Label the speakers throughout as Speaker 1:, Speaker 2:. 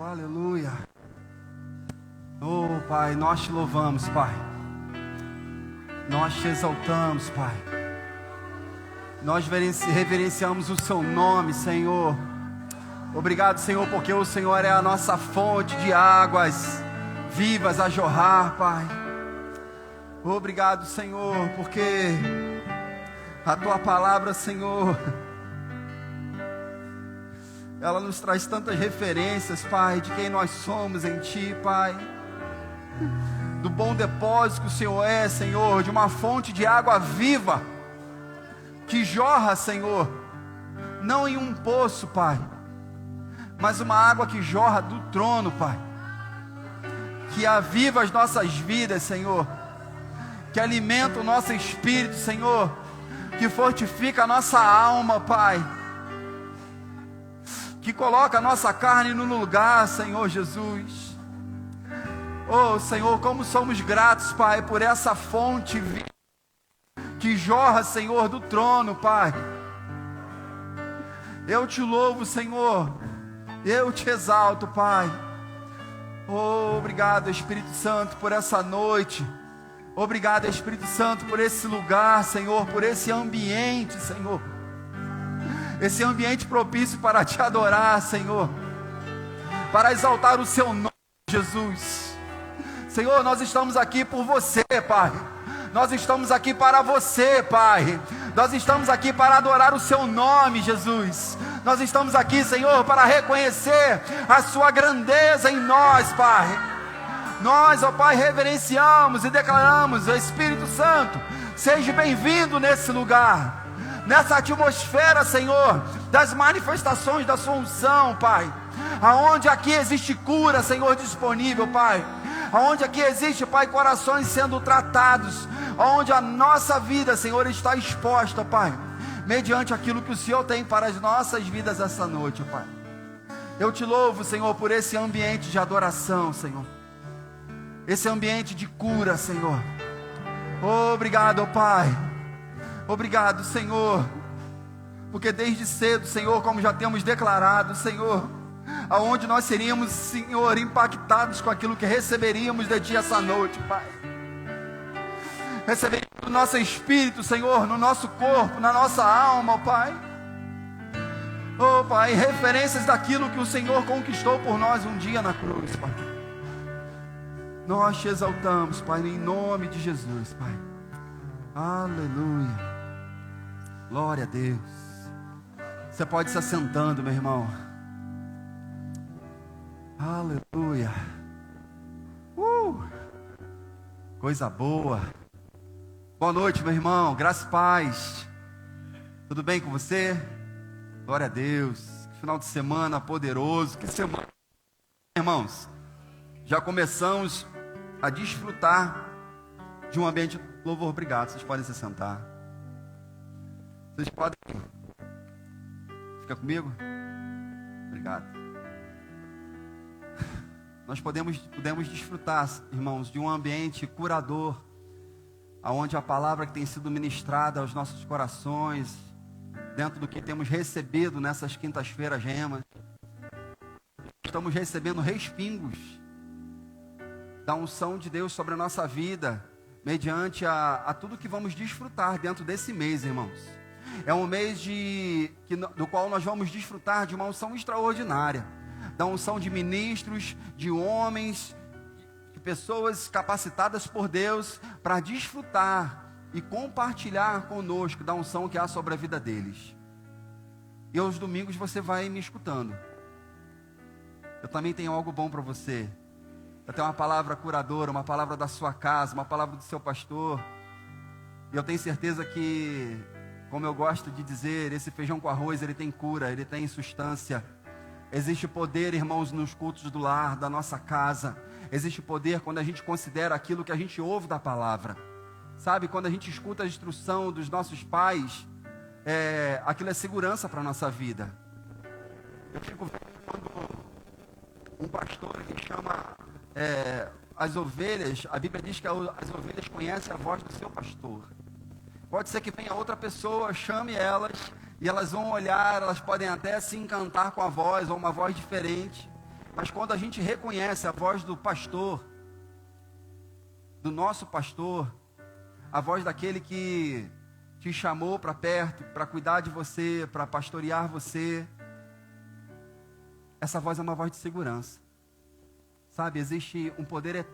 Speaker 1: Aleluia. Oh, Pai, nós te louvamos, Pai. Nós te exaltamos, Pai. Nós reverenciamos o seu nome, Senhor. Obrigado, Senhor, porque o Senhor é a nossa fonte de águas vivas a jorrar, Pai. Obrigado, Senhor, porque a tua palavra, Senhor, ela nos traz tantas referências, Pai, de quem nós somos em Ti, Pai. Do bom depósito que o Senhor é, Senhor, de uma fonte de água viva, que jorra, Senhor, não em um poço, Pai, mas uma água que jorra do trono, Pai, que aviva as nossas vidas, Senhor, que alimenta o nosso espírito, Senhor, que fortifica a nossa alma, Pai, que coloca a nossa carne no lugar, Senhor Jesus. Oh, Senhor, como somos gratos, Pai, por essa fonte viva que jorra, Senhor, do trono, Pai. Eu te louvo, Senhor, eu te exalto, Pai. Oh, obrigado, Espírito Santo, por essa noite. Obrigado, Espírito Santo, por esse lugar, Senhor, por esse ambiente, Senhor. Esse ambiente propício para te adorar, Senhor, para exaltar o seu nome, Jesus. Senhor, nós estamos aqui por você, Pai. Nós estamos aqui para você, Pai. Nós estamos aqui para adorar o seu nome, Jesus. Nós estamos aqui, Senhor, para reconhecer a sua grandeza em nós, Pai. Nós, ó Pai, reverenciamos e declaramos: o Espírito Santo, seja bem-vindo nesse lugar, nessa atmosfera, Senhor, das manifestações da sua unção, Pai. Aonde aqui existe cura, Senhor, disponível, Pai. Aonde aqui existe, Pai, corações sendo tratados. Aonde a nossa vida, Senhor, está exposta, Pai, mediante aquilo que o Senhor tem para as nossas vidas essa noite, Pai. Eu te louvo, Senhor, por esse ambiente de adoração, Senhor. Esse ambiente de cura, Senhor. Obrigado, Pai. Obrigado, Senhor, porque desde cedo, Senhor, como já temos declarado, Senhor, aonde nós seríamos, Senhor, impactados com aquilo que receberíamos de Ti essa noite, Pai. Receberíamos no nosso espírito, Senhor, no nosso corpo, na nossa alma, Pai. Oh, Pai, referências daquilo que o Senhor conquistou por nós um dia na cruz, Pai. Nós te exaltamos, Pai, em nome de Jesus, Pai. Aleluia. Glória a Deus. Você pode se assentando, meu irmão. Aleluia. Coisa boa. Boa noite, meu irmão. Graça e paz. Tudo bem com você? Glória a Deus. Que final de semana poderoso. Que semana, irmãos. Já começamos a desfrutar de um ambiente de louvor. Obrigado. Vocês podem se sentar. Vocês podem. Fica comigo? Obrigado. Nós podemos desfrutar, irmãos, de um ambiente curador, aonde a palavra que tem sido ministrada aos nossos corações, dentro do que temos recebido nessas quintas-feiras remas, estamos recebendo respingos da unção de Deus sobre a nossa vida, mediante a tudo que vamos desfrutar dentro desse mês, irmãos. É um mês do qual nós vamos desfrutar de uma unção extraordinária, da unção de ministros, de homens, de pessoas capacitadas por Deus para desfrutar e compartilhar conosco da unção que há sobre a vida deles. E aos domingos você vai me escutando. Eu também tenho algo bom para você. Eu tenho uma palavra curadora, uma palavra da sua casa, uma palavra do seu pastor. E eu tenho certeza que, como eu gosto de dizer, esse feijão com arroz, ele tem cura, ele tem substância. Existe poder, irmãos, nos cultos do lar, da nossa casa. Existe poder quando a gente considera aquilo que a gente ouve da palavra. Sabe, quando a gente escuta a instrução dos nossos pais, aquilo é segurança para a nossa vida. Eu fico vendo quando um pastor que chama as ovelhas, a Bíblia diz que as ovelhas conhecem a voz do seu pastor. Pode ser que venha outra pessoa, chame elas, e elas vão olhar, elas podem até se encantar com a voz, ou uma voz diferente, Mas quando a gente reconhece a voz do pastor, do nosso pastor, a voz daquele que te chamou para perto, para cuidar de você, para pastorear você, essa voz é uma voz de segurança. Sabe, existe um poder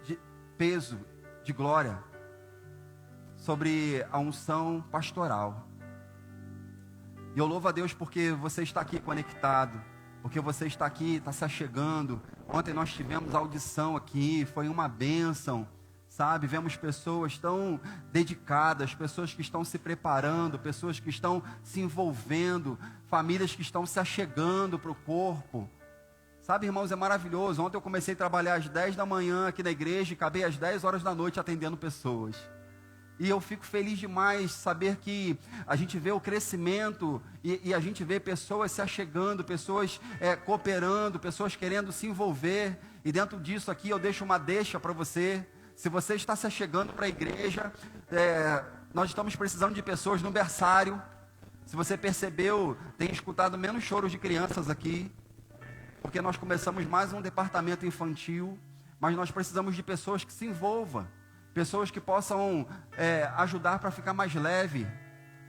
Speaker 1: de peso, de glória, sobre a unção pastoral. E eu louvo a Deus porque você está aqui conectado, porque você está aqui, está se achegando. Ontem nós tivemos audição aqui, foi uma bênção, sabe? Vemos pessoas tão dedicadas, pessoas que estão se preparando, pessoas que estão se envolvendo, famílias que estão se achegando para o corpo. Sabe, irmãos, é maravilhoso. Ontem eu comecei a trabalhar às 10 da manhã aqui na igreja e acabei às 10 horas da noite atendendo pessoas. E eu fico feliz demais saber que a gente vê o crescimento e a gente vê pessoas se achegando, pessoas cooperando, pessoas querendo se envolver. E dentro disso aqui eu deixo uma deixa para você. Se você está se achegando para a igreja, nós estamos precisando de pessoas no berçário. Se você percebeu, tem escutado menos choros de crianças aqui, porque nós começamos mais um departamento infantil, mas nós precisamos de pessoas que se envolvam. Pessoas que possam ajudar para ficar mais leve.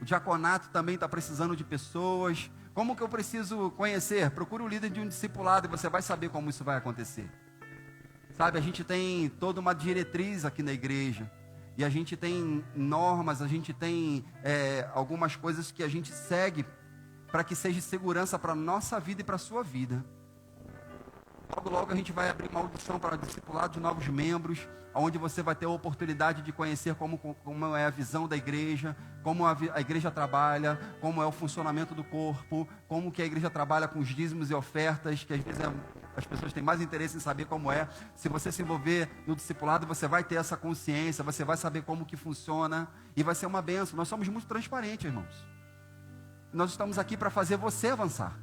Speaker 1: O diaconato também está precisando de pessoas. Como que eu preciso conhecer? Procure o líder de um discipulado e você vai saber como isso vai acontecer. Sabe, a gente tem toda uma diretriz aqui na igreja. E a gente tem normas, a gente tem algumas coisas que a gente segue para que seja segurança para a nossa vida e para a sua vida. Logo, logo a gente vai abrir uma audição para o discipulado de novos membros, onde você vai ter a oportunidade de conhecer como é a visão da igreja, como a igreja trabalha, como é o funcionamento do corpo, como que a igreja trabalha com os dízimos e ofertas, que às vezes as pessoas têm mais interesse em saber como é. Se você se envolver no discipulado, você vai ter essa consciência, você vai saber como que funciona, e vai ser uma bênção. Nós somos muito transparentes, irmãos. Nós estamos aqui para fazer você avançar,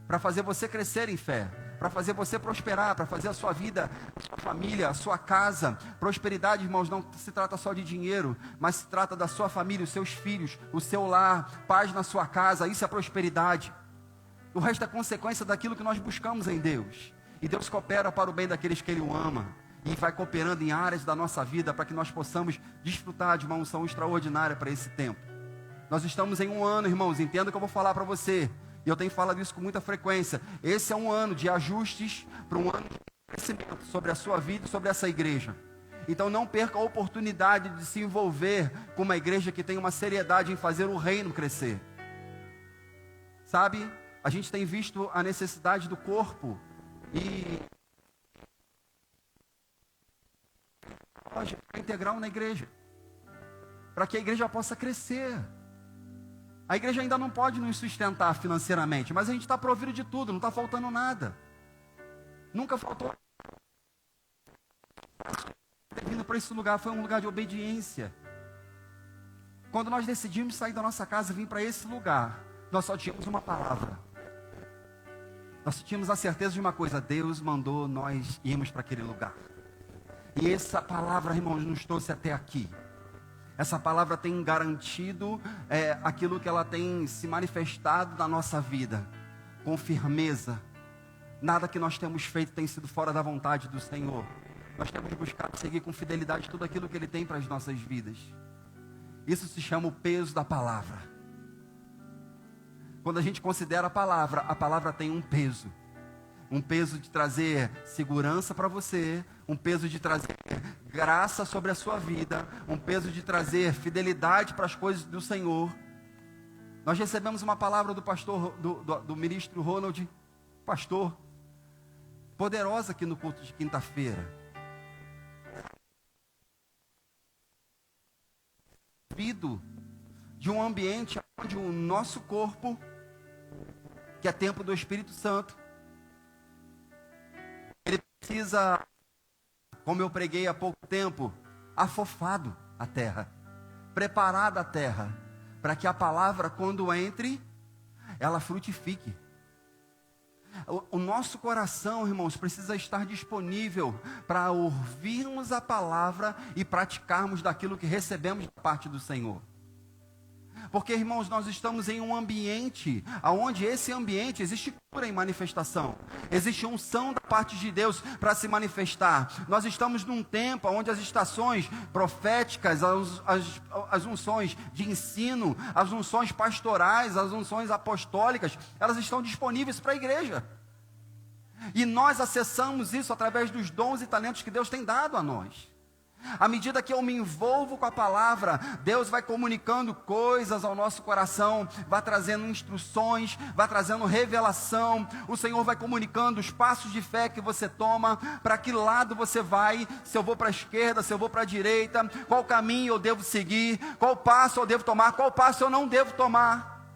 Speaker 1: para fazer você crescer em fé, para fazer você prosperar, para fazer a sua vida, a sua família, a sua casa. Prosperidade, irmãos, não se trata só de dinheiro, mas se trata da sua família, os seus filhos, o seu lar, paz na sua casa. Isso é prosperidade. O resto é consequência daquilo que nós buscamos em Deus. E Deus coopera para o bem daqueles que Ele o ama. E vai cooperando em áreas da nossa vida para que nós possamos desfrutar de uma unção extraordinária para esse tempo. Nós estamos em um ano, irmãos, entenda o que eu vou falar para você. E eu tenho falado isso com muita frequência. Esse é um ano de ajustes para um ano de crescimento sobre a sua vida e sobre essa igreja. Então não perca a oportunidade de se envolver com uma igreja que tem uma seriedade em fazer o reino crescer. Sabe, a gente tem visto a necessidade do corpo e integral na igreja, para que a igreja possa crescer. A igreja ainda não pode nos sustentar financeiramente, mas a gente está provido de tudo, não está faltando nada. Nunca faltou. Ter vindo para esse lugar foi um lugar de obediência. Quando nós decidimos sair da nossa casa e vir para esse lugar, nós só tínhamos uma palavra. Nós tínhamos a certeza de uma coisa: Deus mandou nós irmos para aquele lugar. E essa palavra, irmãos, nos trouxe até aqui. Essa palavra tem garantido aquilo que ela tem se manifestado na nossa vida, com firmeza. Nada que nós temos feito tem sido fora da vontade do Senhor. Nós temos buscado seguir com fidelidade tudo aquilo que Ele tem para as nossas vidas. Isso se chama o peso da palavra. Quando a gente considera a palavra tem um peso. Um peso de trazer segurança para você, um peso de trazer graça sobre a sua vida, um peso de trazer fidelidade para as coisas do Senhor. Nós recebemos uma palavra do pastor, do ministro Ronald, pastor, poderosa aqui no culto de quinta-feira. Vindo de um ambiente onde o nosso corpo, que é templo do Espírito Santo, ele precisa, como eu preguei há pouco tempo, afofado a terra, preparado a terra, para que a palavra, quando entre, ela frutifique. O nosso coração, irmãos, precisa estar disponível para ouvirmos a palavra e praticarmos daquilo que recebemos da parte do Senhor. Porque, irmãos, nós estamos em um ambiente, onde esse ambiente existe cura em manifestação. Existe unção da parte de Deus para se manifestar. Nós estamos num tempo onde as estações proféticas, as unções de ensino, as unções pastorais, as unções apostólicas, elas estão disponíveis para a igreja. E nós acessamos isso através dos dons e talentos que Deus tem dado a nós. À medida que eu me envolvo com a palavra, Deus vai comunicando coisas ao nosso coração, vai trazendo instruções, vai trazendo revelação. O Senhor vai comunicando os passos de fé que você toma, para que lado você vai, se eu vou para a esquerda, se eu vou para a direita, qual caminho eu devo seguir, qual passo eu devo tomar, qual passo eu não devo tomar.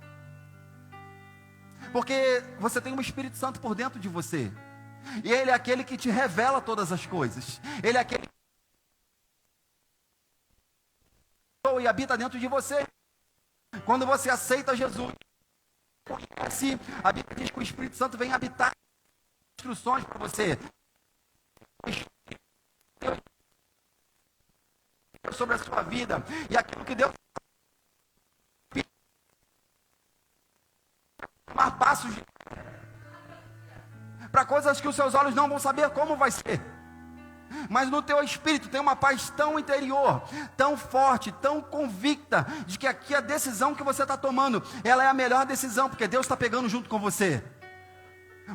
Speaker 1: Porque você tem um Espírito Santo por dentro de você, e Ele é aquele que te revela todas as coisas, Ele é aquele e habita dentro de você. Quando você aceita Jesus, conhece, a Bíblia diz que o Espírito Santo vem habitar instruções para você sobre a sua vida, e aquilo que Deus tomar passos para coisas que os seus olhos não vão saber como vai ser. Mas no teu espírito tem uma paz tão interior, tão forte, tão convicta, de que aqui a decisão que você está tomando, ela é a melhor decisão, porque Deus está pegando junto com você.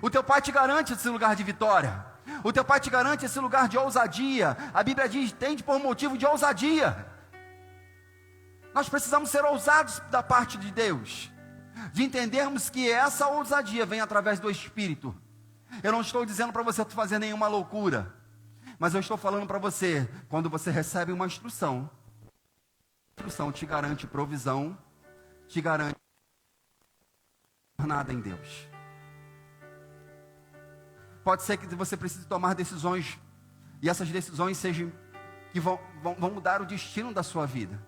Speaker 1: O teu Pai te garante esse lugar de vitória. O teu Pai te garante esse lugar de ousadia. A Bíblia diz, tende por motivo de ousadia. Nós precisamos ser ousados da parte de Deus, de entendermos que essa ousadia vem através do Espírito. Eu não estou dizendo para você fazer nenhuma loucura, mas eu estou falando para você, quando você recebe uma instrução, a instrução te garante provisão, te garante nada em Deus. Pode ser que você precise tomar decisões, e essas decisões sejam, que vão mudar o destino da sua vida.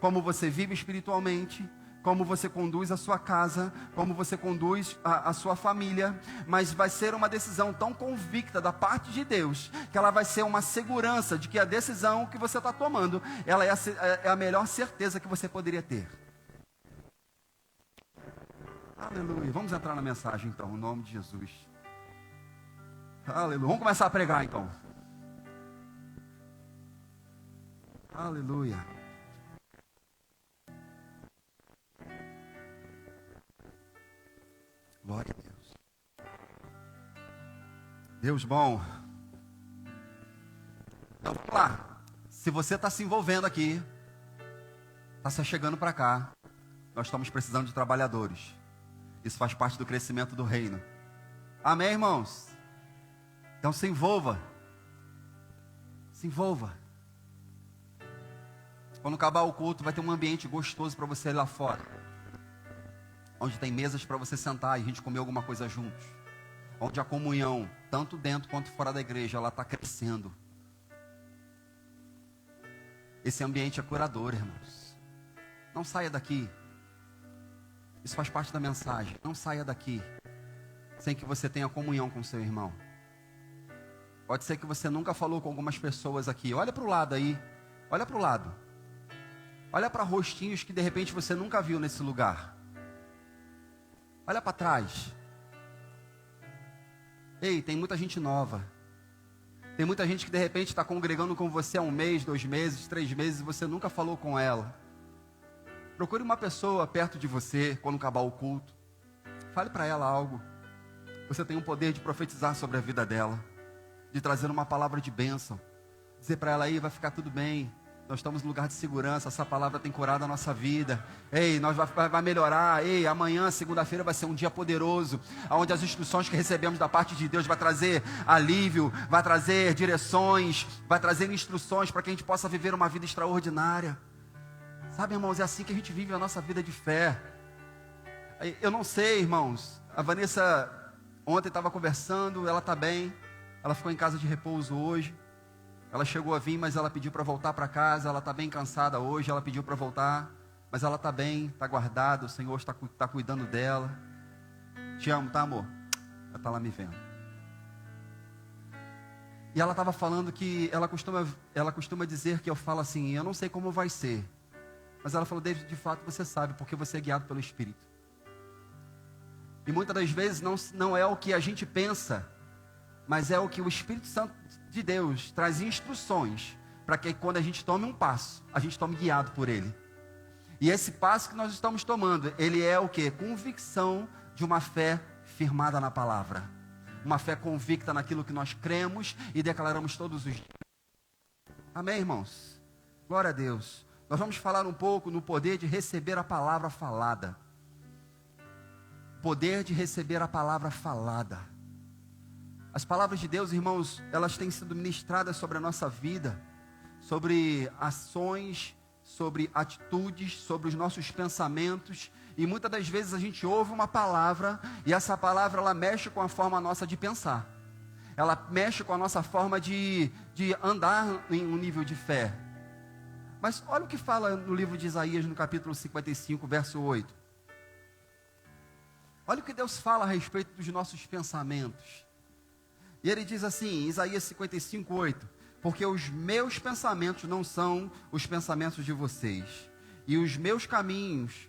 Speaker 1: Como você vive espiritualmente, como você conduz a sua casa, como você conduz a sua família, mas vai ser uma decisão tão convicta da parte de Deus, que ela vai ser uma segurança de que a decisão que você está tomando, ela é a melhor certeza que você poderia ter. Aleluia. Vamos entrar na mensagem então, em nome de Jesus. Aleluia. Vamos começar a pregar então. Aleluia. Glória a Deus. Deus bom. Então vamos lá. Se você está se envolvendo aqui, está se chegando para cá, nós estamos precisando de trabalhadores. Isso faz parte do crescimento do reino. Amém, irmãos? Então se envolva. Se envolva. Quando acabar o culto, vai ter um ambiente gostoso para você ir lá fora, onde tem mesas para você sentar e a gente comer alguma coisa juntos, onde a comunhão, tanto dentro quanto fora da igreja, ela está crescendo. Esse ambiente é curador, irmãos. Não saia daqui. Isso faz parte da mensagem. Não saia daqui sem que você tenha comunhão com seu irmão. Pode ser que você nunca falou com algumas pessoas aqui. Olha para o lado aí. Olha para o lado. Olha para rostinhos que de repente você nunca viu nesse lugar. Olha para trás. Ei, tem muita gente nova. Tem muita gente que de repente está congregando com você há 1 mês, 2 meses, 3 meses e você nunca falou com ela. Procure uma pessoa perto de você quando acabar o culto. Fale para ela algo. Você tem o poder de profetizar sobre a vida dela, de trazer uma palavra de bênção. Dizer para ela aí, vai ficar tudo bem. Nós estamos no lugar de segurança, essa palavra tem curado a nossa vida. Ei, nós vai melhorar. Ei, amanhã, segunda-feira, vai ser um dia poderoso, onde as instruções que recebemos da parte de Deus vai trazer alívio, vai trazer direções, vai trazer instruções para que a gente possa viver uma vida extraordinária. Sabe, irmãos, é assim que a gente vive a nossa vida de fé. Eu não sei, irmãos, a Vanessa ontem estava conversando, ela está bem, ela ficou em casa de repouso hoje. Ela chegou a vir, mas ela pediu para voltar para casa. Ela está bem cansada hoje, ela pediu para voltar, mas ela está bem, está guardada. O Senhor está cuidando dela. Te amo, tá, amor? Ela está lá me vendo. E ela estava falando que ela costuma dizer que eu falo assim, eu não sei como vai ser, Mas ela falou: David, de fato você sabe, porque você é guiado pelo Espírito. E muitas das vezes não é o que a gente pensa, mas é o que o Espírito Santo de Deus traz instruções, para que quando a gente tome um passo, a gente tome guiado por Ele. E esse passo que nós estamos tomando, ele é o quê? Convicção de uma fé firmada na palavra. Uma fé convicta naquilo que nós cremos e declaramos todos os dias. Amém, irmãos? Glória a Deus. Nós vamos falar um pouco no poder de receber a palavra falada. Poder de receber a palavra falada. As palavras de Deus, irmãos, elas têm sido ministradas sobre a nossa vida, sobre ações, sobre atitudes, sobre os nossos pensamentos. E muitas das vezes a gente ouve uma palavra, e essa palavra ela mexe com a forma nossa de pensar. Ela mexe com a nossa forma de andar em um nível de fé. Mas olha o que fala no livro de Isaías, no capítulo 55, verso 8. Olha o que Deus fala a respeito dos nossos pensamentos. E ele diz assim, Isaías 55, 8: porque os meus pensamentos não são os pensamentos de vocês, e os meus caminhos,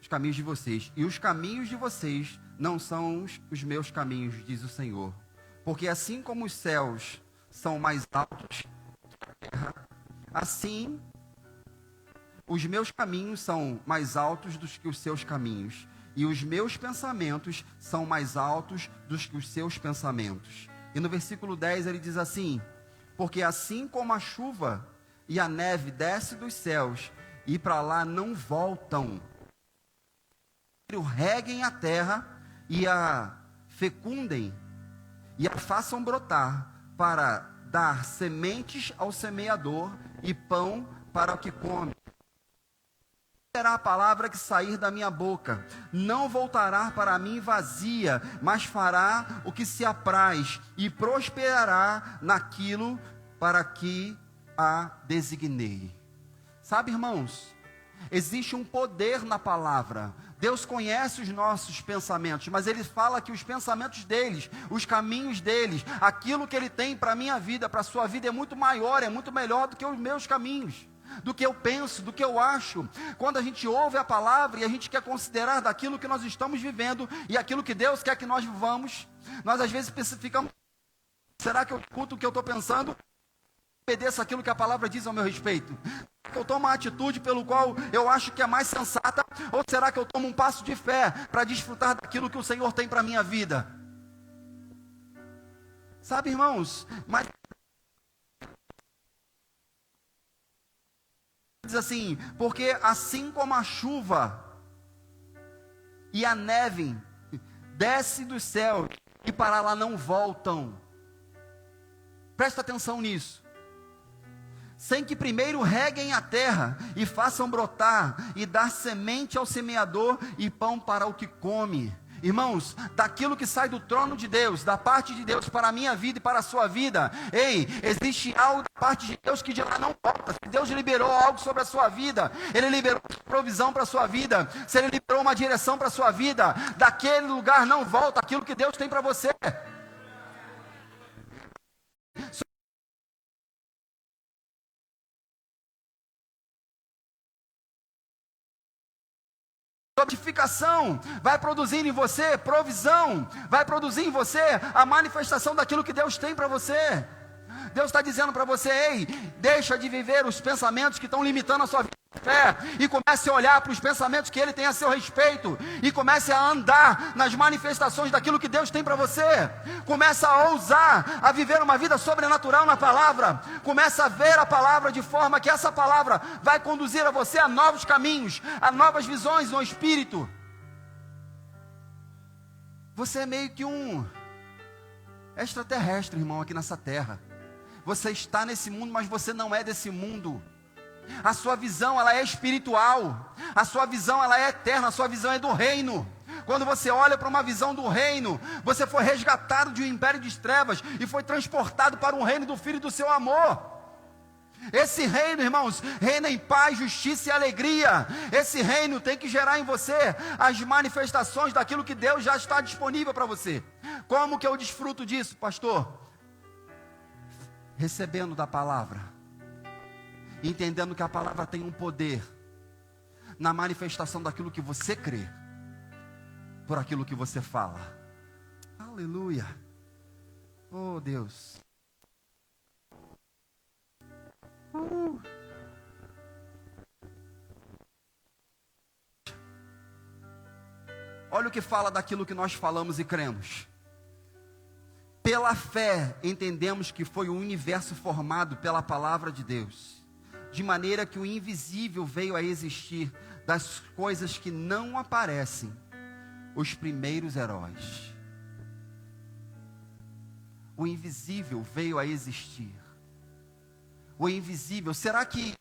Speaker 1: os caminhos de vocês, e os caminhos de vocês não são os meus caminhos, diz o Senhor. Porque assim como os céus são mais altos que a terra, assim os meus caminhos são mais altos do que os seus caminhos, e os meus pensamentos são mais altos do que os seus pensamentos. E no versículo 10 ele diz assim: porque assim como a chuva e a neve desce dos céus e para lá não voltam, reguem a terra e a fecundem e a façam brotar, para dar sementes ao semeador e pão para o que come. Será a palavra que sair da minha boca, não voltará para mim vazia, mas fará o que se apraz e prosperará naquilo para que a designei. Sabe, irmãos, existe um poder na palavra. Deus conhece os nossos pensamentos, mas Ele fala que os pensamentos deles, os caminhos deles, aquilo que Ele tem para a minha vida, para a sua vida, é muito maior, é muito melhor do que os meus caminhos, do que eu penso, do que eu acho. Quando a gente ouve a palavra e a gente quer considerar daquilo que nós estamos vivendo e aquilo que Deus quer que nós vivamos, nós às vezes ficamos: será que eu escuto o que eu estou pensando? Obedeço aquilo que a palavra diz ao meu respeito? Será que eu tomo uma atitude pelo qual eu acho que é mais sensata? Ou será que eu tomo um passo de fé para desfrutar daquilo que o Senhor tem para a minha vida? Sabe, irmãos, mas diz assim: porque assim como a chuva e a neve desce do céu e para lá não voltam. Presta atenção nisso. Sem que primeiro reguem a terra e façam brotar e dar semente ao semeador e pão para o que come. Irmãos, daquilo que sai do trono de Deus, da parte de Deus para a minha vida e para a sua vida, ei, existe algo da parte de Deus que de lá não volta. Se Deus liberou algo sobre a sua vida, Ele liberou provisão para a sua vida, se Ele liberou uma direção para a sua vida, daquele lugar não volta aquilo que Deus tem para você. Edificação vai produzir em você provisão, vai produzir em você a manifestação daquilo que Deus tem para você. Deus está dizendo para você: ei, deixa de viver os pensamentos que estão limitando a sua vida de fé e comece a olhar para os pensamentos que Ele tem a seu respeito e comece a andar nas manifestações daquilo que Deus tem para você. Comece a ousar a viver uma vida sobrenatural na palavra. Comece a ver a palavra de forma que essa palavra vai conduzir a você a novos caminhos, a novas visões no Espírito. Você é meio que um extraterrestre, irmão, aqui nessa terra. Você está nesse mundo, mas você não é desse mundo. A sua visão, ela é espiritual. A sua visão, ela é eterna. A sua visão é do reino. Quando você olha para uma visão do reino, você foi resgatado de um império de trevas e foi transportado para um reino do Filho do seu amor. Esse reino, irmãos, reina em paz, justiça e alegria. Esse reino tem que gerar em você as manifestações daquilo que Deus já está disponível para você. Como que eu desfruto disso, pastor? Recebendo da palavra. entendendo que a palavra tem um poder na manifestação daquilo que você crê, por aquilo que você fala. Aleluia. Oh Deus. Olha o que fala daquilo que nós falamos e cremos. Pela fé, entendemos que foi o universo formado pela palavra de Deus, de maneira que o invisível veio a existir das coisas que não aparecem, os primeiros heróis. O invisível veio a existir. O invisível, será que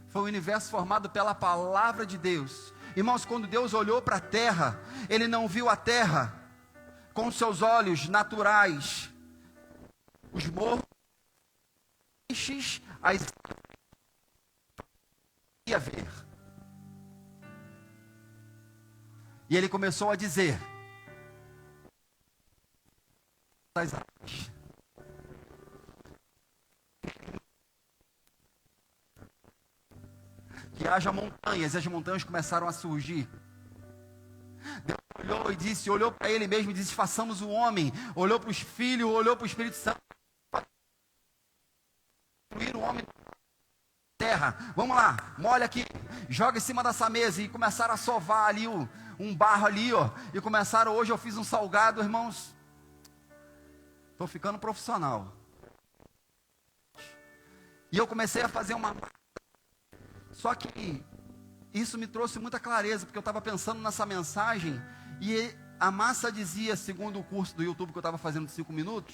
Speaker 1: foi o universo formado pela palavra de Deus? Irmãos, quando Deus olhou para a terra, Ele não viu a terra com seus olhos naturais, os morros, as ia ver. E Ele começou a dizer: das águas. Que haja montanhas, e as montanhas começaram a surgir. Deus olhou e disse, olhou para Ele mesmo e disse: façamos o homem. Olhou para os filhos, olhou para o Espírito Santo. Construir o homem na terra. Vamos lá, molha aqui, joga em cima dessa mesa. E começaram a sovar ali um barro ali, ó. E começaram, hoje eu fiz um salgado, irmãos. Estou ficando profissional. E eu comecei a fazer uma... Só que isso me trouxe muita clareza, porque eu estava pensando nessa mensagem, e a massa dizia, segundo o curso do YouTube que eu estava fazendo de 5 minutos,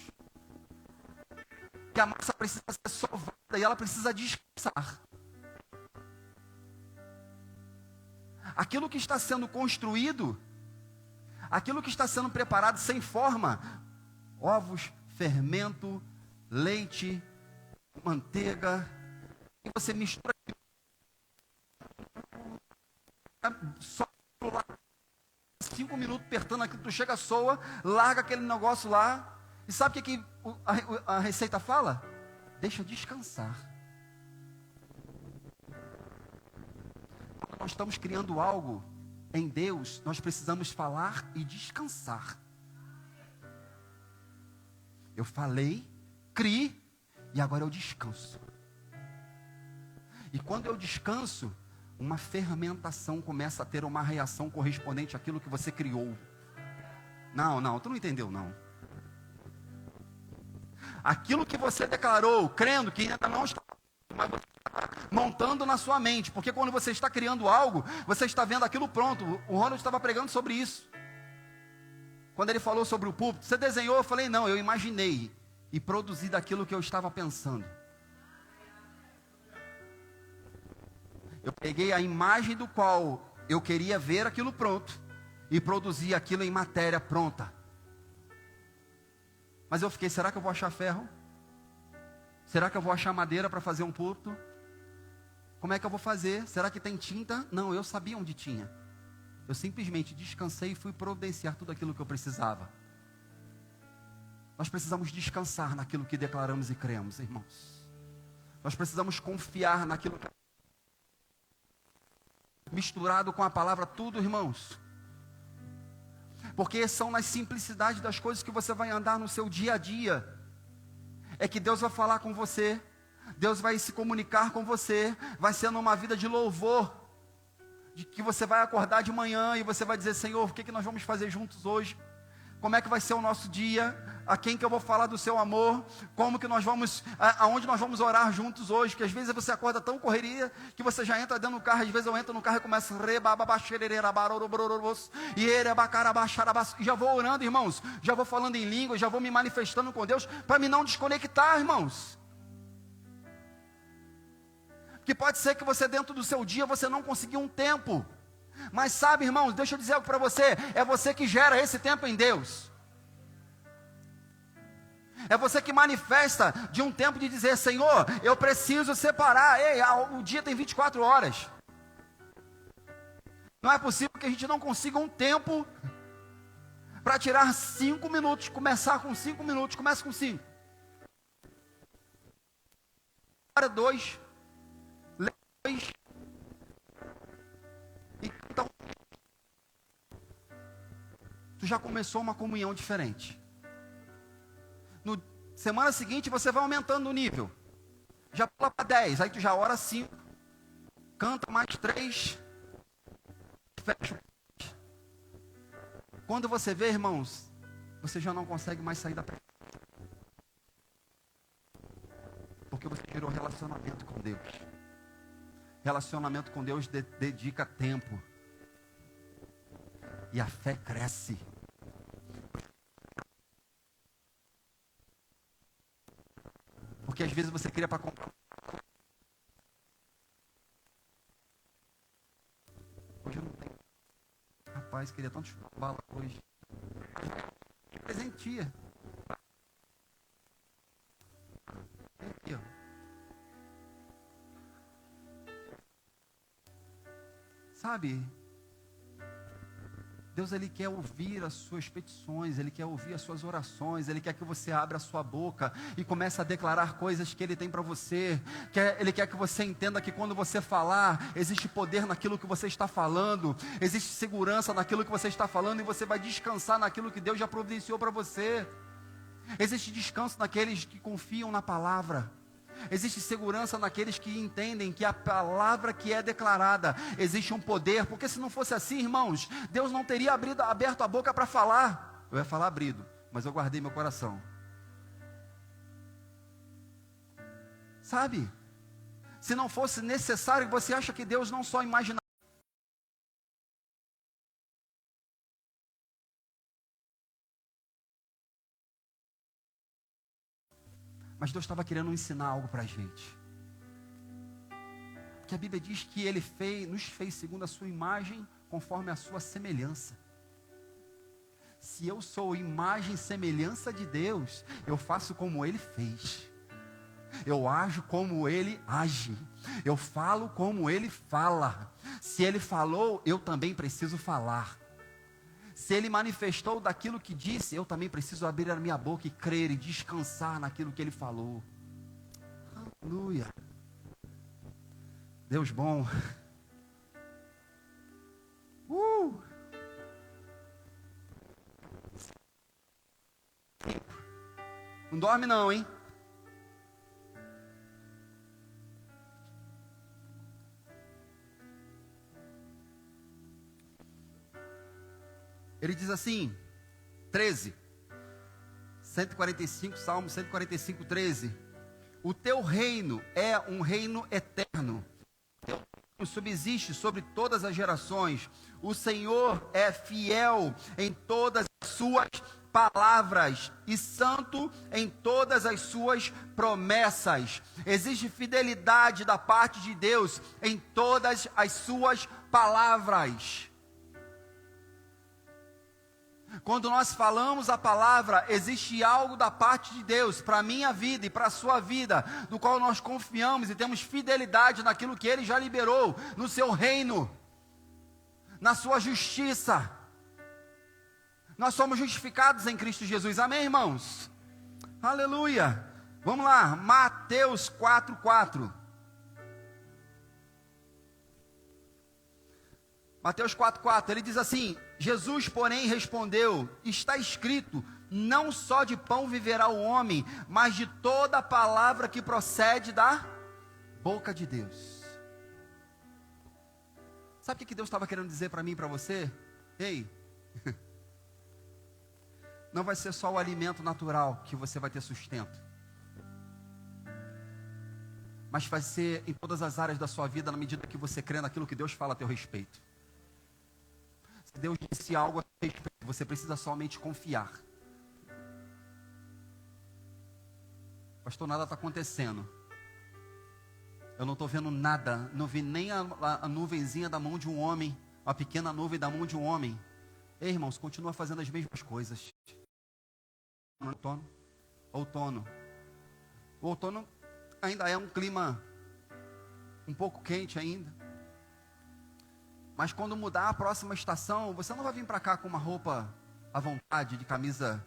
Speaker 1: que a massa precisa ser sovada e ela precisa descansar. Aquilo que está sendo construído, aquilo que está sendo preparado sem forma, ovos, fermento, leite, manteiga, e você mistura só 5 minutos apertando aquilo, tu chega, soa, larga aquele negócio lá, e sabe o que a receita fala? Deixa descansar. Quando nós estamos criando algo em Deus, nós precisamos falar e descansar. Eu falei, criei, e agora eu descanso. E quando eu descanso, uma fermentação começa a ter uma reação correspondente àquilo que você criou. Não, tu não entendeu não. Aquilo que você declarou, crendo que ainda não está, mas você está montando na sua mente, porque quando você está criando algo, você está vendo aquilo pronto. O Ronald estava pregando sobre isso. Quando ele falou sobre o púlpito, você desenhou? Eu falei, não, eu imaginei e produzi daquilo que eu estava pensando. Eu peguei a imagem do qual eu queria ver aquilo pronto e produzi aquilo em matéria pronta. Mas eu fiquei, será que eu vou achar ferro? Será que eu vou achar madeira para fazer um púlpito? Como é que eu vou fazer? Será que tem tinta? Não, eu sabia onde tinha. Eu simplesmente descansei e fui providenciar tudo aquilo que eu precisava. Nós precisamos descansar naquilo que declaramos e cremos, irmãos. Nós precisamos confiar naquilo que... misturado com a palavra tudo, irmãos. Porque são nas simplicidades das coisas que você vai andar no seu dia a dia. É que Deus vai falar com você. Deus vai se comunicar com você. Vai ser numa vida de louvor. De que você vai acordar de manhã e você vai dizer: Senhor, o que nós vamos fazer juntos hoje? Como é que vai ser o nosso dia? A quem que eu vou falar do seu amor? Como que nós vamos, aonde nós vamos orar juntos hoje? Porque às vezes você acorda tão correria que você já entra dentro do carro. Às vezes eu entro no carro e começo e já vou orando, irmãos. Já vou falando em língua, já vou me manifestando com Deus para me não desconectar, irmãos. Porque pode ser que você dentro do seu dia você não conseguiu um tempo. Mas sabe, irmãos, deixa eu dizer algo para você. É você que gera esse tempo em Deus. É você que manifesta de um tempo de dizer: Senhor, eu preciso separar. Ei, o dia tem 24 horas. Não é possível que a gente não consiga um tempo para tirar 5 minutos, começar com 5 minutos, começa com 5. Para 2, lê 2, e então, tu já começou uma comunhão diferente. No semana seguinte, você vai aumentando o nível. Já pula para 10, aí tu já ora 5, canta mais 3, fecha o... Quando você vê, irmãos, você já não consegue mais sair da presença. Porque você gerou relacionamento com Deus. Relacionamento com Deus dedica tempo. E a fé cresce. Porque às vezes você queria para comprar. Hoje eu não tenho. Rapaz, queria tanto chupar bala hoje. Presentia. Aqui, ó. Sabe? Deus, Ele quer ouvir as suas petições, Ele quer ouvir as suas orações, Ele quer que você abra a sua boca e comece a declarar coisas que Ele tem para você. Ele quer que você entenda que quando você falar, existe poder naquilo que você está falando, existe segurança naquilo que você está falando, e você vai descansar naquilo que Deus já providenciou para você. Existe descanso naqueles que confiam na palavra. Existe segurança naqueles que entendem que a palavra que é declarada, existe um poder, porque se não fosse assim, irmãos, Deus não teria aberto a boca para falar. Eu ia falar abrido, mas eu guardei meu coração. Sabe? Se não fosse necessário, você acha que Deus não só imagina. Mas Deus estava querendo ensinar algo para a gente. Que a Bíblia diz que Ele nos fez segundo a sua imagem, conforme a sua semelhança. Se eu sou imagem e semelhança de Deus, eu faço como Ele fez. Eu ajo como Ele age. Eu falo como Ele fala. Se Ele falou, eu também preciso falar. Se Ele manifestou daquilo que disse, eu também preciso abrir a minha boca e crer e descansar naquilo que Ele falou. Aleluia. Deus bom. Não dorme não, hein? Ele diz assim, 13, 145, Salmo 145, 13. O teu reino é um reino eterno. O teu reino subsiste sobre todas as gerações. O Senhor é fiel em todas as suas palavras e santo em todas as suas promessas. Existe fidelidade da parte de Deus em todas as suas palavras. Quando nós falamos a palavra, existe algo da parte de Deus para a minha vida e para a sua vida, do qual nós confiamos e temos fidelidade naquilo que Ele já liberou, no seu reino, na sua justiça. Nós somos justificados em Cristo Jesus, amém, irmãos? Aleluia! Vamos lá, Mateus 4:4. Mateus 4:4, ele diz assim: Jesus, porém, respondeu: está escrito, não só de pão viverá o homem, mas de toda a palavra que procede da boca de Deus. Sabe o que Deus estava querendo dizer para mim e para você? Ei, não vai ser só o alimento natural que você vai ter sustento, mas vai ser em todas as áreas da sua vida, na medida que você crê naquilo que Deus fala a teu respeito. Se Deus disse algo a teu respeito, você precisa somente confiar. Pastor, nada está acontecendo. Eu não estou vendo nada, não vi nem a nuvenzinha da mão de um homem, a pequena nuvem da mão de um homem. Ei, irmãos, continua fazendo as mesmas coisas. Outono. O outono ainda é um clima um pouco quente ainda. Mas quando mudar a próxima estação, você não vai vir para cá com uma roupa à vontade de camisa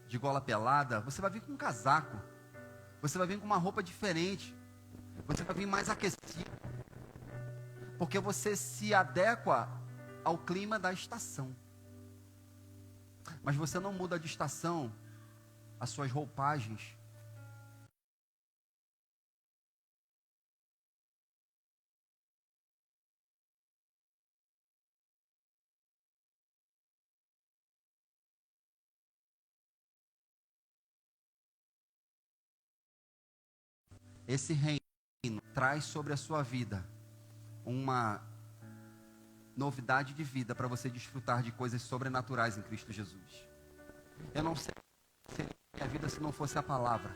Speaker 1: de gola pelada, você vai vir com um casaco. Você vai vir com uma roupa diferente. Você vai vir mais aquecido. Porque você se adequa ao clima da estação. Mas você não muda de estação as suas roupagens. Esse reino traz sobre a sua vida uma novidade de vida para você desfrutar de coisas sobrenaturais em Cristo Jesus. Eu não sei como seria a minha vida se não fosse a palavra.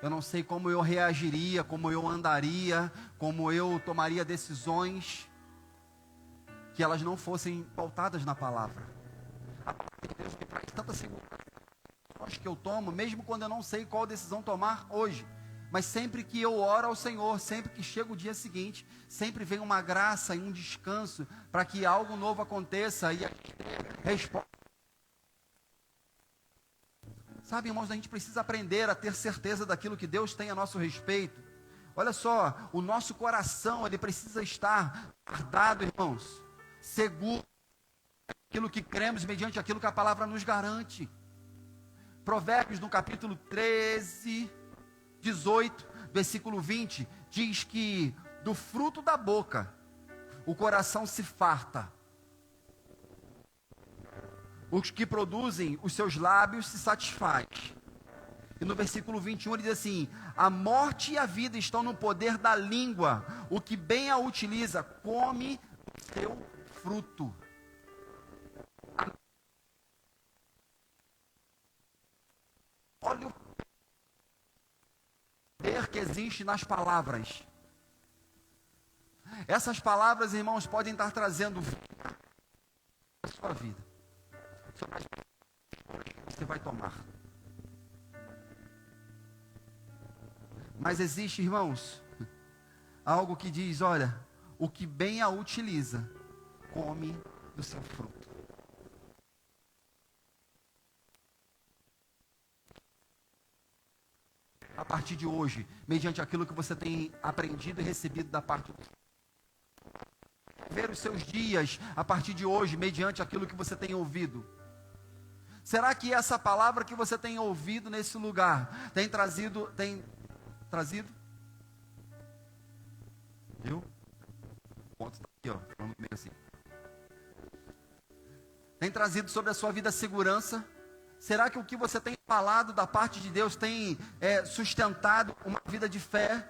Speaker 1: Eu não sei como eu reagiria, como eu andaria, como eu tomaria decisões que elas não fossem pautadas na palavra. A palavra de Deus me traz tanta segurança que eu tomo, mesmo quando eu não sei qual decisão tomar hoje. Mas sempre que eu oro ao Senhor, sempre que chega o dia seguinte, sempre vem uma graça e um descanso para que algo novo aconteça e a gente responda. Sabe, irmãos, a gente precisa aprender a ter certeza daquilo que Deus tem a nosso respeito. Olha só, o nosso coração, ele precisa estar guardado, irmãos, seguro, aquilo que cremos mediante aquilo que a palavra nos garante. Provérbios no capítulo 13, 18, versículo 20, diz que do fruto da boca o coração se farta. Os que produzem os seus lábios se satisfaz. E no versículo 21 ele diz assim: a morte e a vida estão no poder da língua. O que bem a utiliza, come o seu fruto. Olha o poder que existe nas palavras. Essas palavras, irmãos, podem estar trazendo vida à sua vida. Sobre as escolhas que você vai tomar. Mas existe, irmãos, algo que diz, olha, o que bem a utiliza, come do seu fruto. A partir de hoje, mediante aquilo que você tem aprendido e recebido da parte do Senhor. Ver os seus dias a partir de hoje, mediante aquilo que você tem ouvido. Será que essa palavra que você tem ouvido nesse lugar tem trazido? Viu? O ponto está aqui, ó, falando comigo assim. Tem trazido sobre a sua vida segurança? Será que o que você tem falado da parte de Deus tem sustentado uma vida de fé?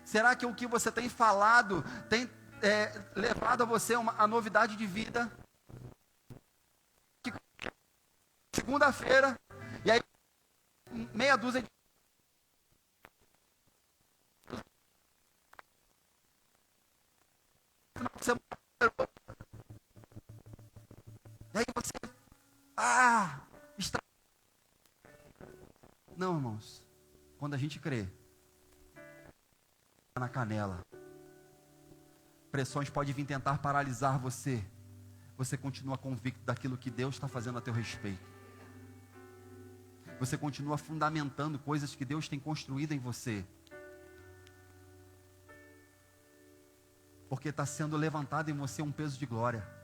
Speaker 1: Será que o que você tem falado tem levado a você a novidade de vida? Segunda-feira, e aí meia dúzia de... E aí você... Não, irmãos. Quando a gente crê, na canela, pressões podem vir tentar paralisar você. Você continua convicto daquilo que Deus está fazendo a teu respeito. Você continua fundamentando coisas que Deus tem construído em você. Porque está sendo levantado em você um peso de glória.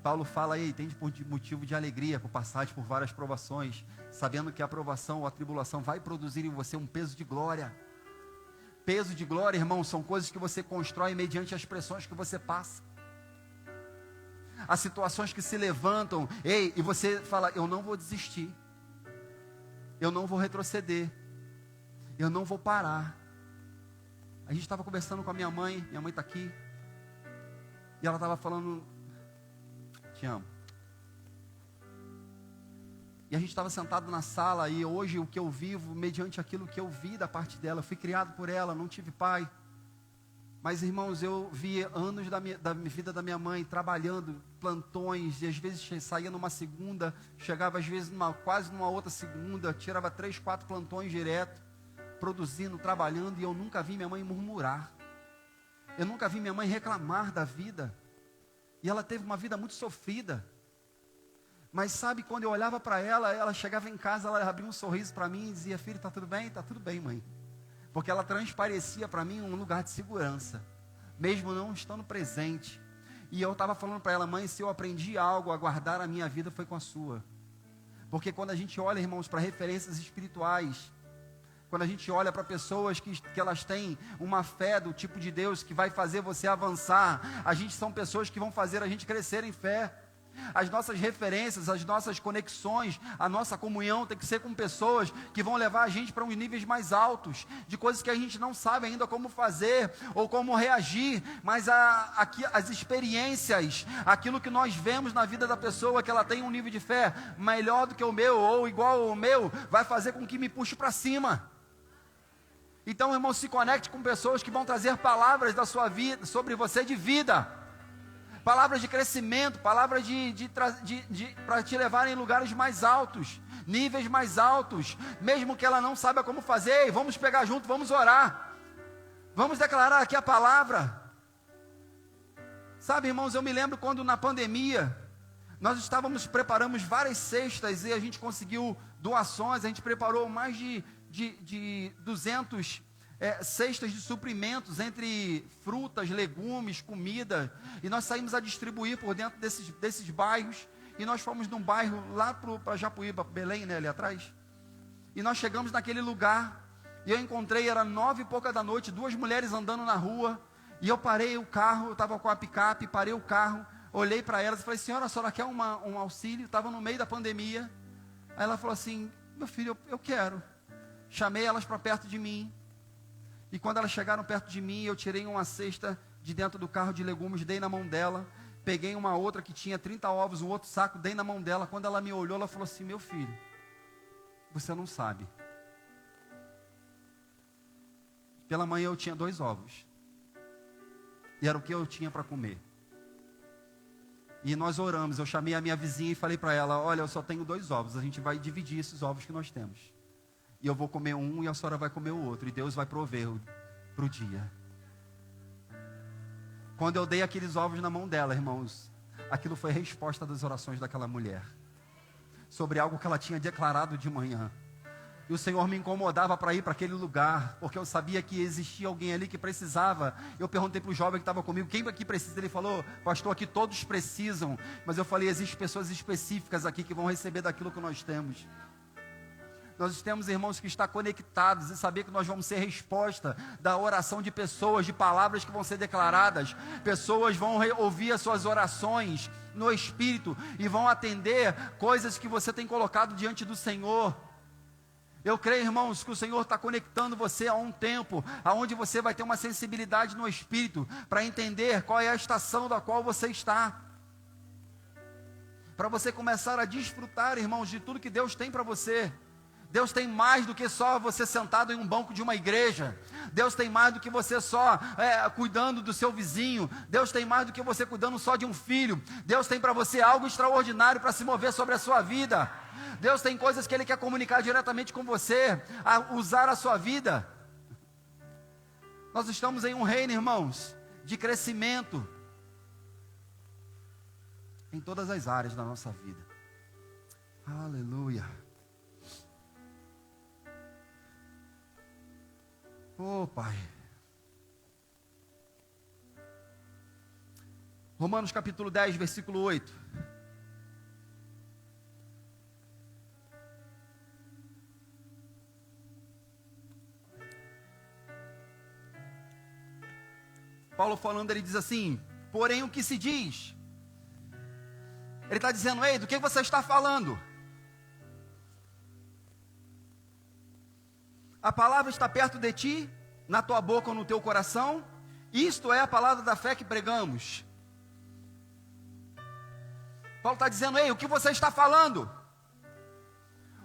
Speaker 1: Paulo fala aí, tem motivo de alegria por passagem por várias provações, sabendo que a provação ou a tribulação vai produzir em você um peso de glória. Peso de glória, irmão, são coisas que você constrói mediante as pressões que você passa. As situações que se levantam, e você fala, eu não vou desistir. Eu não vou retroceder. Eu não vou parar. A gente estava conversando com a minha mãe está aqui. E ela estava falando, te amo. E a gente estava sentado na sala e hoje o que eu vivo, mediante aquilo que eu vi da parte dela, eu fui criado por ela, não tive pai. Mas irmãos, eu vi anos da vida da minha mãe trabalhando, plantões, e às vezes saía numa segunda, chegava às vezes quase numa outra segunda, tirava 3, 4 plantões direto, produzindo, trabalhando, e eu nunca vi minha mãe murmurar. Eu nunca vi minha mãe reclamar da vida. E ela teve uma vida muito sofrida. Mas sabe, quando eu olhava para ela, ela chegava em casa, ela abria um sorriso para mim e dizia: filho, está tudo bem? Está tudo bem, mãe. Porque ela transparecia para mim um lugar de segurança, mesmo não estando presente. E eu estava falando para ela: mãe, se eu aprendi algo a guardar a minha vida, foi com a sua. Porque quando a gente olha, irmãos, para referências espirituais, quando a gente olha para pessoas que elas têm uma fé do tipo de Deus que vai fazer você avançar, são pessoas que vão fazer a gente crescer em fé. As nossas referências, as nossas conexões, a nossa comunhão tem que ser com pessoas que vão levar a gente para uns níveis mais altos, de coisas que a gente não sabe ainda como fazer ou como reagir, mas as experiências, aquilo que nós vemos na vida da pessoa, que ela tem um nível de fé melhor do que o meu ou igual ao meu, vai fazer com que me puxe para cima. Então, irmão, se conecte com pessoas que vão trazer palavras da sua vida, sobre você de vida. Palavras de crescimento, palavras para te levar em lugares mais altos, níveis mais altos, mesmo que ela não saiba como fazer. Vamos pegar junto, vamos orar, vamos declarar aqui a palavra. Sabe, irmãos, eu me lembro quando na pandemia, nós preparamos várias cestas e a gente conseguiu doações, a gente preparou mais de 200 cestas de suprimentos, entre frutas, legumes, comida, e nós saímos a distribuir por dentro desses bairros, e nós fomos num bairro lá para Japuíba, Belém, né, ali atrás, e nós chegamos naquele lugar, e eu encontrei, era 9 e pouca da noite, 2 mulheres andando na rua, e eu parei o carro, eu estava com a picape, parei o carro, olhei para elas e falei: senhora, a senhora quer um auxílio? Estava no meio da pandemia. Aí ela falou assim: meu filho, eu quero. Chamei elas para perto de mim, e quando elas chegaram perto de mim, eu tirei uma cesta de dentro do carro de legumes, dei na mão dela, peguei uma outra que tinha 30 ovos, um outro saco, dei na mão dela. Quando ela me olhou, ela falou assim: meu filho, você não sabe, pela manhã eu tinha 2 ovos, e era o que eu tinha para comer. E nós oramos, eu chamei a minha vizinha e falei para ela: olha, eu só tenho 2 ovos, a gente vai dividir esses ovos que nós temos. E eu vou comer um e a senhora vai comer o outro. E Deus vai prover para o dia. Quando eu dei aqueles ovos na mão dela, irmãos, aquilo foi a resposta das orações daquela mulher. Sobre algo que ela tinha declarado de manhã. E o Senhor me incomodava para ir para aquele lugar. Porque eu sabia que existia alguém ali que precisava. Eu perguntei para o jovem que estava comigo: quem aqui precisa? Ele falou: pastor, aqui todos precisam. Mas eu falei: existem pessoas específicas aqui que vão receber daquilo que nós temos. Nós temos, irmãos, que estar conectados e saber que nós vamos ser resposta da oração de pessoas, de palavras que vão ser declaradas. Pessoas vão ouvir as suas orações no Espírito e vão atender coisas que você tem colocado diante do Senhor. Eu creio, irmãos, que o Senhor está conectando você a um tempo onde você vai ter uma sensibilidade no Espírito para entender qual é a estação da qual você está. Para você começar a desfrutar, irmãos, de tudo que Deus tem para você. Deus tem mais do que só você sentado em um banco de uma igreja. Deus tem mais do que você só cuidando do seu vizinho. Deus tem mais do que você cuidando só de um filho. Deus tem para você algo extraordinário para se mover sobre a sua vida. Deus tem coisas que Ele quer comunicar diretamente com você, a usar a sua vida. Nós estamos em um reino, irmãos, de crescimento em todas as áreas da nossa vida. Aleluia. Oh, Pai. Romanos capítulo 10, versículo 8. Paulo falando, ele diz assim: porém o que se diz? Ele está dizendo: ei, do que você está falando? A palavra está perto de ti, na tua boca ou no teu coração. Isto é a palavra da fé que pregamos. Paulo está dizendo: ei, o que você está falando?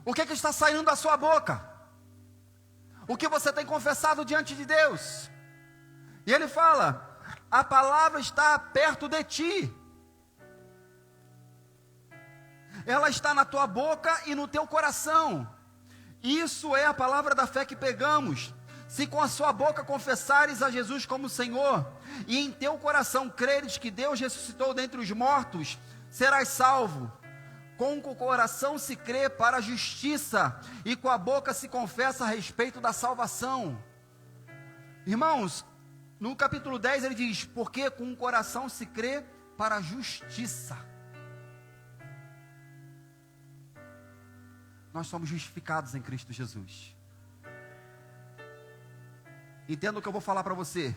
Speaker 1: O que está saindo da sua boca? O que você tem confessado diante de Deus? E ele fala: a palavra está perto de ti. Ela está na tua boca e no teu coração. Isso é a palavra da fé que pegamos. Se com a sua boca confessares a Jesus como Senhor, e em teu coração creres que Deus ressuscitou dentre os mortos, serás salvo. Com o coração se crê para a justiça, e com a boca se confessa a respeito da salvação. Irmãos, no capítulo 10 ele diz, porque com o coração se crê para a justiça. Nós somos justificados em Cristo Jesus. Entenda o que eu vou falar para você.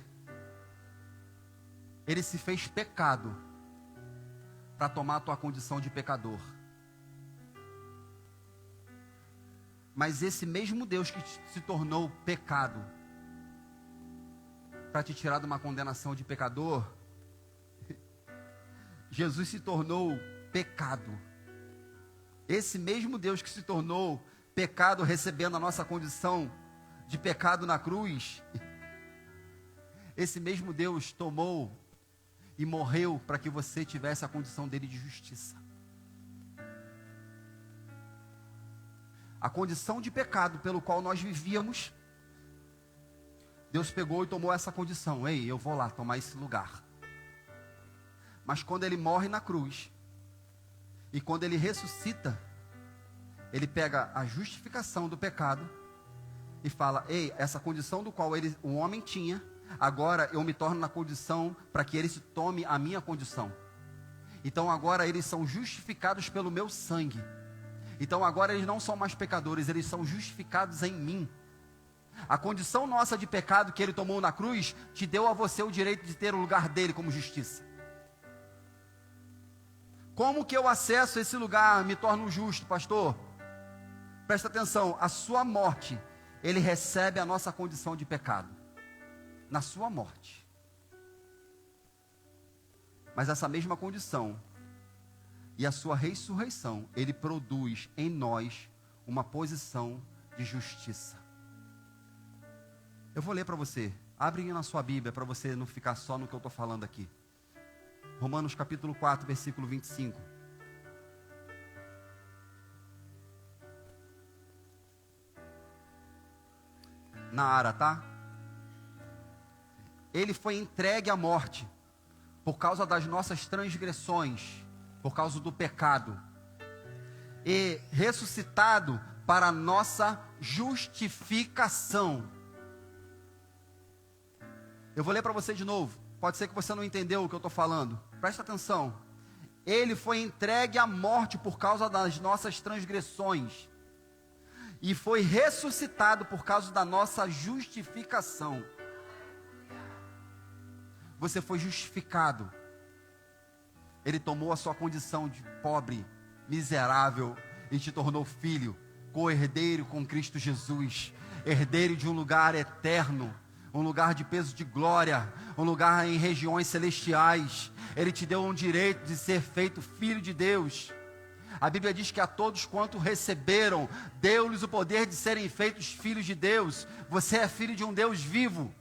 Speaker 1: Ele se fez pecado para tomar a tua condição de pecador. Mas esse mesmo Deus que se tornou pecado para te tirar de uma condenação de pecador, Jesus se tornou pecado. Esse mesmo Deus que se tornou pecado, recebendo a nossa condição de pecado na cruz, esse mesmo Deus tomou e morreu para que você tivesse a condição dele de justiça. A condição de pecado pelo qual nós vivíamos, Deus pegou e tomou essa condição. Ei, eu vou lá tomar esse lugar. Mas quando ele morre na cruz, e quando ele ressuscita, ele pega a justificação do pecado e fala, ei, essa condição do qual o homem tinha, agora eu me torno na condição para que ele se tome a minha condição. Então agora eles são justificados pelo meu sangue. Então agora eles não são mais pecadores, eles são justificados em mim. A condição nossa de pecado que ele tomou na cruz, te deu a você o direito de ter o lugar dele como justiça. Como que eu acesso esse lugar, me torno justo, pastor? Presta atenção, a sua morte, ele recebe a nossa condição de pecado. Na sua morte. Mas essa mesma condição e a sua ressurreição, ele produz em nós uma posição de justiça. Eu vou ler para você. Abre na sua Bíblia para você não ficar só no que eu estou falando aqui. Romanos capítulo 4, versículo 25. Na Ara, tá? Ele foi entregue à morte por causa das nossas transgressões, por causa do pecado, e ressuscitado para a nossa justificação. Eu vou ler para você de novo. Pode ser que você não entendeu o que eu estou falando. Presta atenção. Ele foi entregue à morte por causa das nossas transgressões, e foi ressuscitado por causa da nossa justificação. Você foi justificado. Ele tomou a sua condição de pobre, miserável, e te tornou filho, co-herdeiro com Cristo Jesus, herdeiro de um lugar eterno, um lugar de peso de glória, um lugar em regiões celestiais. Ele te deu um direito de ser feito filho de Deus. A Bíblia diz que a todos quanto receberam, deu-lhes o poder de serem feitos filhos de Deus. Você é filho de um Deus vivo.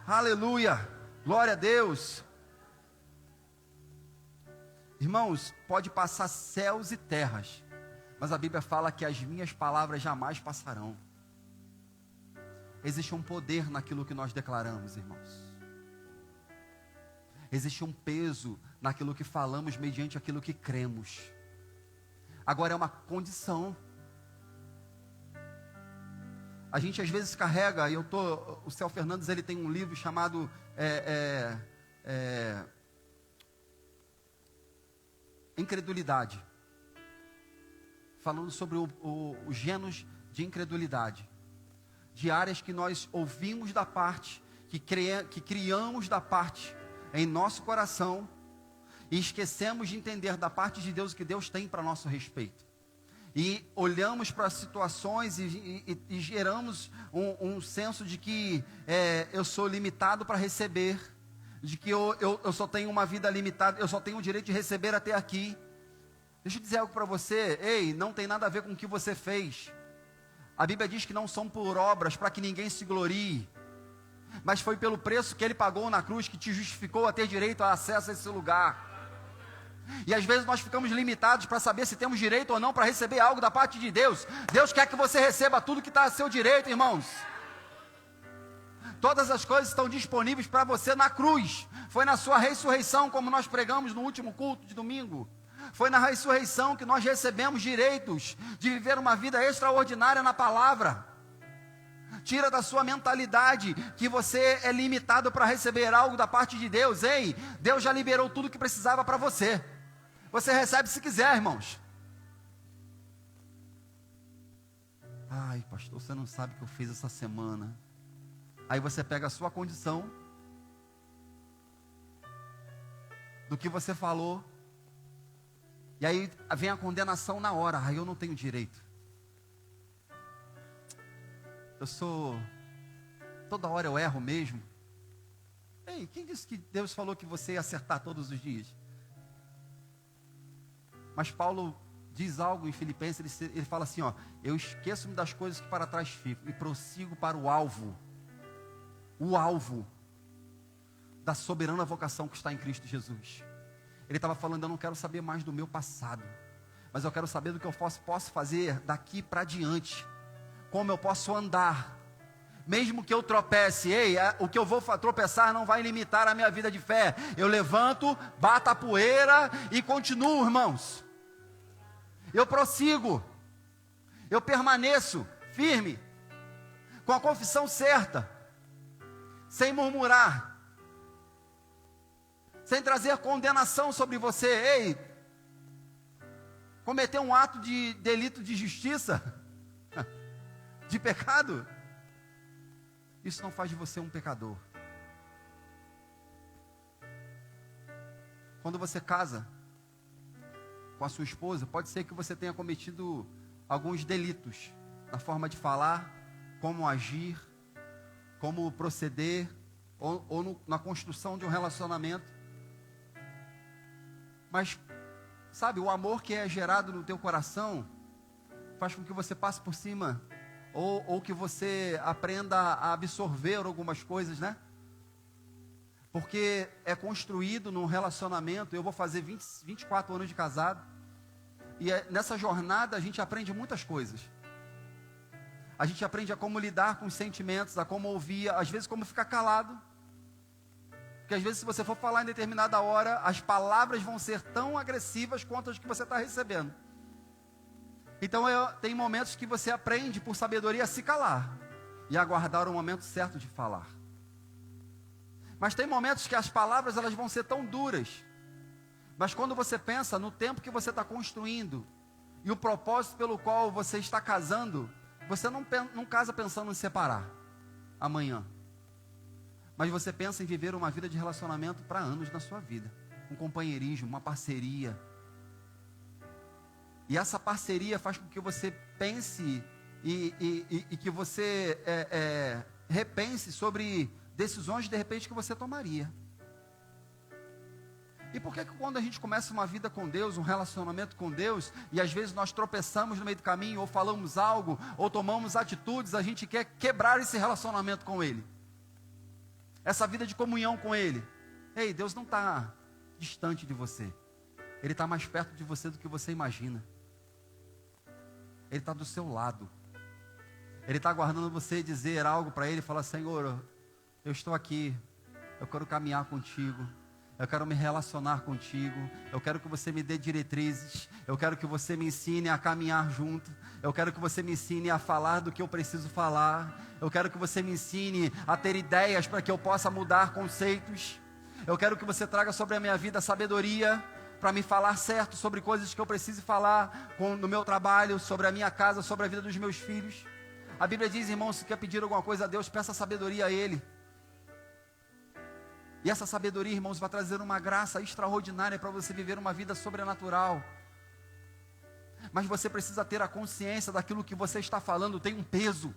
Speaker 1: Aleluia, glória a Deus. Irmãos, pode passar céus e terras, mas a Bíblia fala que as minhas palavras jamais passarão. Existe um poder naquilo que nós declaramos, irmãos. Existe um peso naquilo que falamos mediante aquilo que cremos. Agora é uma condição. A gente às vezes carrega, e o Céu Fernandes, ele tem um livro chamado Incredulidade, falando sobre os genos de incredulidade, de áreas que nós ouvimos da parte, que criamos da parte em nosso coração, e esquecemos de entender da parte de Deus o que Deus tem para nosso respeito. E olhamos para situações e geramos um senso de que eu sou limitado para receber, de que eu só tenho uma vida limitada, eu só tenho o direito de receber até aqui. Deixa eu dizer algo para você. Ei, não tem nada a ver com o que você fez. A Bíblia diz que não são por obras para que ninguém se glorie, mas foi pelo preço que Ele pagou na cruz que te justificou a ter direito a acesso a esse lugar. E às vezes nós ficamos limitados para saber se temos direito ou não para receber algo da parte de Deus. Deus quer que você receba tudo que está a seu direito, irmãos. Todas as coisas estão disponíveis para você na cruz. Foi na sua ressurreição, como nós pregamos no último culto de domingo. Foi na ressurreição que nós recebemos direitos de viver uma vida extraordinária na palavra. Tira da sua mentalidade que você é limitado para receber algo da parte de Deus. Ei, Deus já liberou tudo que precisava para você. Você recebe se quiser, irmãos. Ai, pastor, você não sabe o que eu fiz essa semana. Aí você pega a sua condição, do que você falou, e aí vem a condenação na hora. Aí eu não tenho direito. Toda hora eu erro mesmo. Ei, quem disse que Deus falou que você ia acertar todos os dias? Mas Paulo diz algo em Filipenses, ele fala assim, ó: eu esqueço-me das coisas que para trás ficam e prossigo para o alvo da soberana vocação que está em Cristo Jesus. Ele estava falando: eu não quero saber mais do meu passado, mas eu quero saber do que eu posso fazer daqui para diante, como eu posso andar, mesmo que eu tropece. Ei, o que eu vou tropeçar não vai limitar a minha vida de fé. Eu levanto, bato a poeira e continuo, irmãos. Eu prossigo, eu permaneço firme, com a confissão certa, sem murmurar, sem trazer condenação sobre você. Ei, cometer um ato de delito de justiça, de pecado, isso não faz de você um pecador. Quando você casa com a sua esposa, pode ser que você tenha cometido alguns delitos, na forma de falar, como agir, como proceder, ou na construção de um relacionamento. Mas, sabe, o amor que é gerado no teu coração, faz com que você passe por cima, ou que você aprenda a absorver algumas coisas, né? Porque é construído num relacionamento. Eu vou fazer 24 anos de casado, e nessa jornada a gente aprende muitas coisas. A gente aprende a como lidar com os sentimentos, a como ouvir, às vezes como ficar calado. Porque às vezes, se você for falar em determinada hora, as palavras vão ser tão agressivas quanto as que você está recebendo. Então tem momentos que você aprende por sabedoria a se calar e aguardar o momento certo de falar. Mas tem momentos que as palavras elas vão ser tão duras. Mas quando você pensa no tempo que você está construindo e o propósito pelo qual você está casando, você não casa pensando em separar amanhã. Mas você pensa em viver uma vida de relacionamento para anos na sua vida. Um companheirismo, uma parceria. E essa parceria faz com que você pense e que você repense sobre decisões de repente que você tomaria. E por que quando a gente começa uma vida com Deus, um relacionamento com Deus, e às vezes nós tropeçamos no meio do caminho, ou falamos algo, ou tomamos atitudes, a gente quer quebrar esse relacionamento com Ele? Essa vida de comunhão com Ele. Ei, Deus não está distante de você. Ele está mais perto de você do que você imagina. Ele está do seu lado. Ele está aguardando você dizer algo para Ele, falar: Senhor, eu estou aqui, eu quero caminhar contigo, eu quero me relacionar contigo, eu quero que você me dê diretrizes, eu quero que você me ensine a caminhar junto, eu quero que você me ensine a falar do que eu preciso falar, eu quero que você me ensine a ter ideias para que eu possa mudar conceitos, eu quero que você traga sobre a minha vida sabedoria, para me falar certo sobre coisas que eu preciso falar no meu trabalho, sobre a minha casa, sobre a vida dos meus filhos. A Bíblia diz, irmãos, se quer pedir alguma coisa a Deus, peça sabedoria a Ele. E essa sabedoria, irmãos, vai trazer uma graça extraordinária para você viver uma vida sobrenatural. Mas você precisa ter a consciência daquilo que você está falando tem um peso.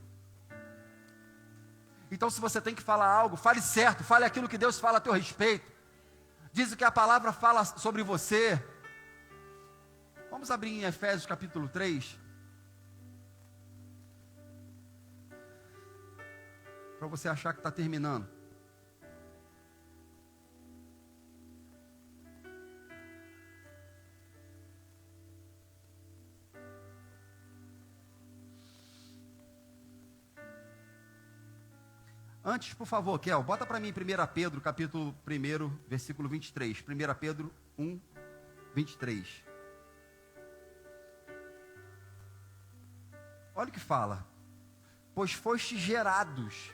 Speaker 1: Então, se você tem que falar algo, fale certo, fale aquilo que Deus fala a teu respeito. Diz o que a palavra fala sobre você. Vamos abrir em Efésios capítulo 3. Para você achar que está terminando. Antes, por favor, Kel, bota para mim 1 Pedro, capítulo 1, versículo 23. 1 Pedro 1, 23. olha o que fala. Pois fostes gerados,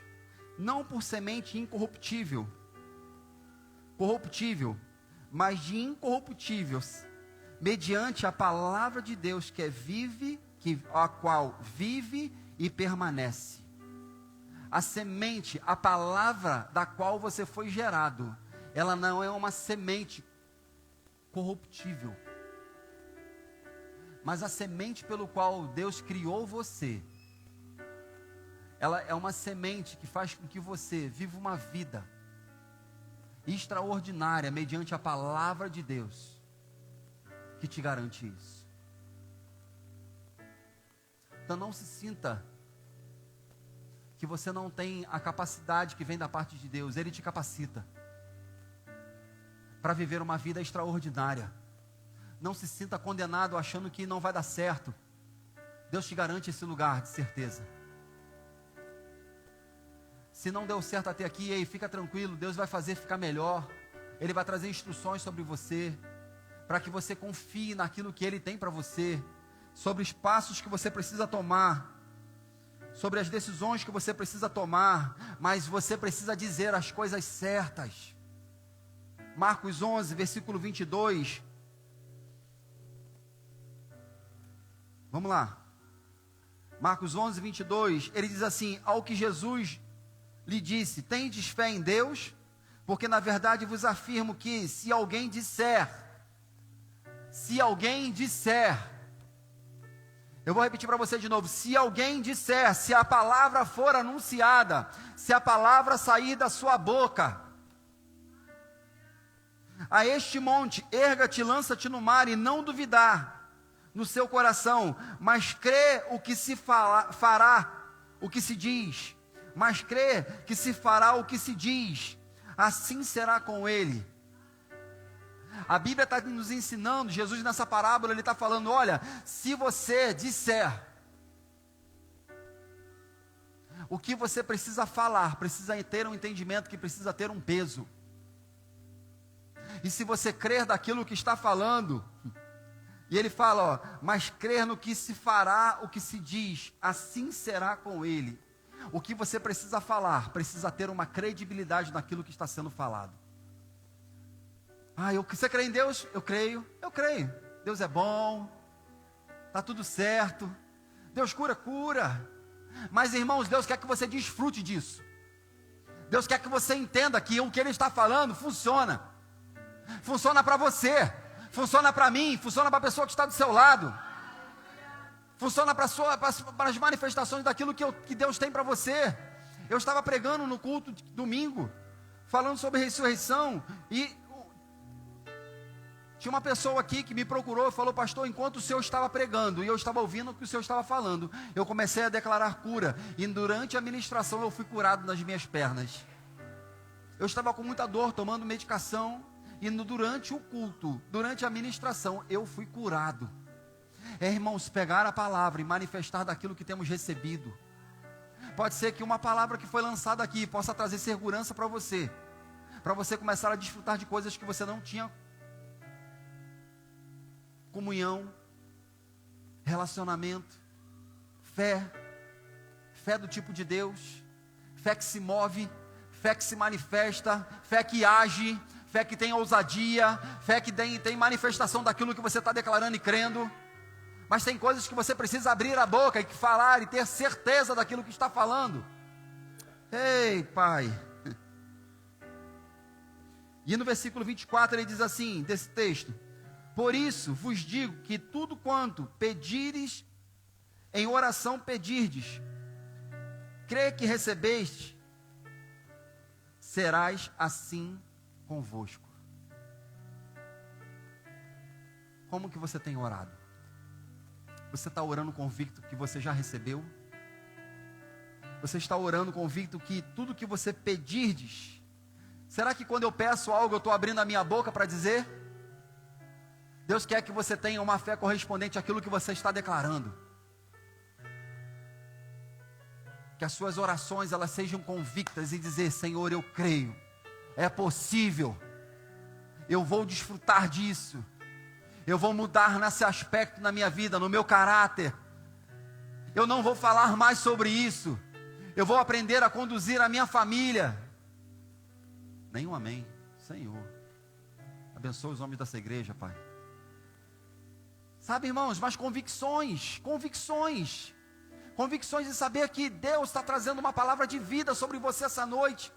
Speaker 1: não por semente incorruptível, corruptível, mas de incorruptível, mediante a palavra de Deus que a qual vive e permanece. A semente, a palavra da qual você foi gerado, ela não é uma semente corruptível, mas a semente pelo qual Deus criou você, ela é uma semente que faz com que você viva uma vida extraordinária mediante a palavra de Deus, que te garante isso. Então não se sinta que você não tem a capacidade que vem da parte de Deus. Ele te capacita para viver uma vida extraordinária. Não se sinta condenado achando que não vai dar certo. Deus te garante esse lugar de certeza. Se não deu certo até aqui, ei, fica tranquilo, Deus vai fazer ficar melhor. Ele vai trazer instruções sobre você, para que você confie naquilo que Ele tem para você, sobre os passos que você precisa tomar, sobre as decisões que você precisa tomar, mas você precisa dizer as coisas certas. Marcos 11, versículo 22. Vamos lá. Marcos 11, 22, ele diz assim: ao que Jesus lhe disse, tendes fé em Deus? Porque na verdade vos afirmo que se alguém disser, eu vou repetir para você de novo, se alguém disser, se a palavra for anunciada, se a palavra sair da sua boca, a este monte, erga-te, lança-te no mar, e não duvidar no seu coração, mas crê o que se fará, o que se diz, mas crê que se fará o que se diz, assim será com ele. A Bíblia está nos ensinando, Jesus nessa parábola, ele está falando, olha, se você disser, o que você precisa falar, precisa ter um entendimento que precisa ter um peso. E se você crer daquilo que está falando, e ele fala, ó, mas crer no que se fará, o que se diz, assim será com ele. O que você precisa falar, precisa ter uma credibilidade naquilo que está sendo falado. Você crê em Deus? Eu creio. Deus é bom, está tudo certo. Deus cura. Mas irmãos, Deus quer que você desfrute disso. Deus quer que você entenda que o que Ele está falando funciona. Funciona para você, funciona para mim, funciona para a pessoa que está do seu lado. Funciona para as manifestações daquilo que Deus tem para você. Eu estava pregando no culto de domingo, falando sobre ressurreição, e tinha uma pessoa aqui que me procurou e falou, pastor, enquanto o senhor estava pregando, e eu estava ouvindo o que o senhor estava falando, eu comecei a declarar cura, e durante a ministração eu fui curado nas minhas pernas. Eu estava com muita dor, tomando medicação, e durante o culto, durante a ministração, eu fui curado. Irmãos, pegar a palavra e manifestar daquilo que temos recebido. Pode ser que uma palavra que foi lançada aqui possa trazer segurança para você começar a desfrutar de coisas que você não tinha comunhão, relacionamento, fé do tipo de Deus, fé que se move, fé que se manifesta, fé que age, fé que tem ousadia, fé que tem manifestação daquilo que você está declarando e crendo. Mas tem coisas que você precisa abrir a boca e falar e ter certeza daquilo que está falando. Ei, Pai. E no versículo 24 ele diz assim, desse texto: por isso vos digo que tudo quanto pedires em oração pedirdes, crê que recebeste, serás assim convosco. Como que você tem orado? Você está orando convicto que você já recebeu? Você está orando convicto que tudo que você pedirdes? Será que quando eu peço algo eu estou abrindo a minha boca para dizer? Deus quer que você tenha uma fé correspondente àquilo que você está declarando. Que as suas orações elas sejam convictas e dizer, Senhor, eu creio, é possível, eu vou desfrutar disso. Eu vou mudar nesse aspecto na minha vida, no meu caráter. Eu não vou falar mais sobre isso. Eu vou aprender a conduzir a minha família. Nenhum amém. Senhor, abençoa os homens dessa igreja, Pai. Sabe, irmãos, mas convicções de saber que Deus está trazendo uma palavra de vida sobre você essa noite,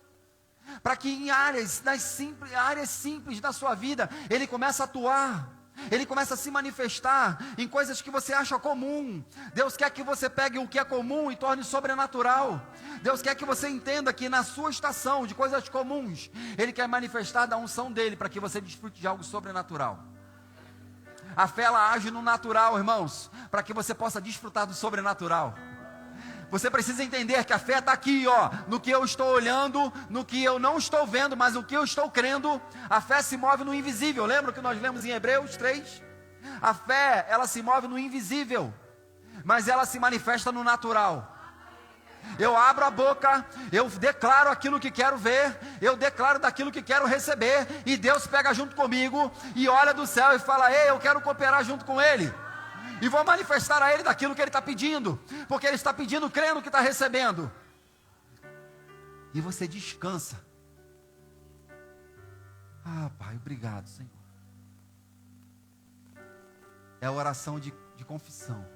Speaker 1: para que em áreas simples da sua vida, Ele comece a atuar, Ele começa a se manifestar em coisas que você acha comum. Deus quer que você pegue o que é comum e torne sobrenatural. Deus quer que você entenda que na sua estação de coisas comuns, Ele quer manifestar da unção dEle, para que você desfrute de algo sobrenatural. A fé, ela age no natural, irmãos, para que você possa desfrutar do sobrenatural. Você precisa entender que a fé está aqui, ó, no que eu estou olhando, no que eu não estou vendo, mas no que eu estou crendo. A fé se move no invisível. Lembra que nós lemos em Hebreus 3? A fé, ela se move no invisível, mas ela se manifesta no natural. Eu abro a boca, eu declaro aquilo que quero ver, eu declaro daquilo que quero receber, e Deus pega junto comigo e olha do céu e fala: ei, eu quero cooperar junto com Ele, e vou manifestar a Ele daquilo que Ele está pedindo, porque Ele está pedindo crendo que está recebendo. E você descansa. Ah, Pai, obrigado, Senhor. É a oração de confissão.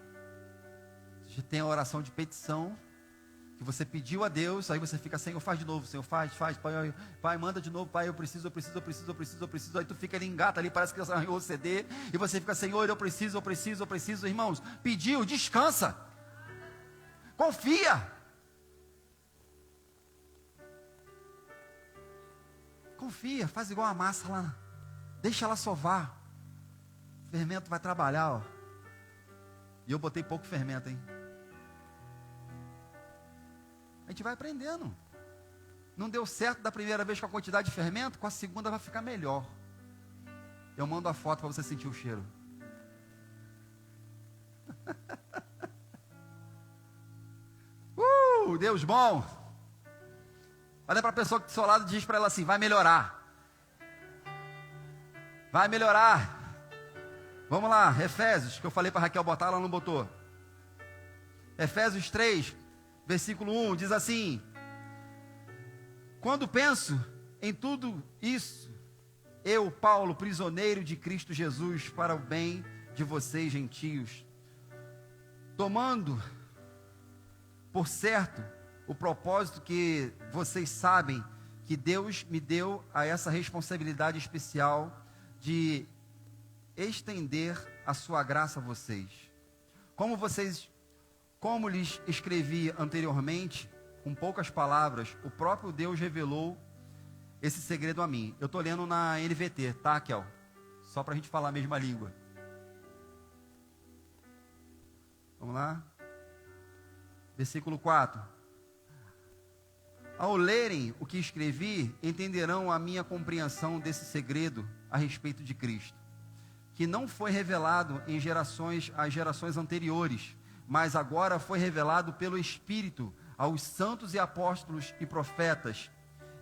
Speaker 1: Você tem a oração de petição, que você pediu a Deus, aí você fica: Senhor, faz de novo, Senhor, faz, pai, manda de novo, Pai, eu preciso, aí tu fica ali, engata ali, parece que você arranhou o CD, e você fica: Senhor, eu preciso, irmãos, pediu, descansa, confia, faz igual a massa lá, deixa ela sovar, o fermento vai trabalhar, ó, e eu botei pouco fermento, hein. A gente vai aprendendo. Não deu certo da primeira vez com a quantidade de fermento, com a segunda vai ficar melhor. Eu mando a foto para você sentir o cheiro. Deus bom. Olha para a pessoa que do seu lado e diz para ela assim: vai melhorar. Vai melhorar. Vamos lá, Efésios, que eu falei para Raquel botar, ela não botou. Efésios 3, versículo 1, diz assim: quando penso em tudo isso, eu, Paulo, prisioneiro de Cristo Jesus, para o bem de vocês, gentios, tomando por certo o propósito que vocês sabem que Deus me deu a essa responsabilidade especial de estender a sua graça a vocês. Como lhes escrevi anteriormente, com poucas palavras, o próprio Deus revelou esse segredo a mim. Eu estou lendo na NVT, tá, Kel? Só para a gente falar a mesma língua. Vamos lá? Versículo 4. Ao lerem o que escrevi, entenderão a minha compreensão desse segredo a respeito de Cristo, que não foi revelado às gerações anteriores, mas agora foi revelado pelo Espírito aos santos e apóstolos e profetas.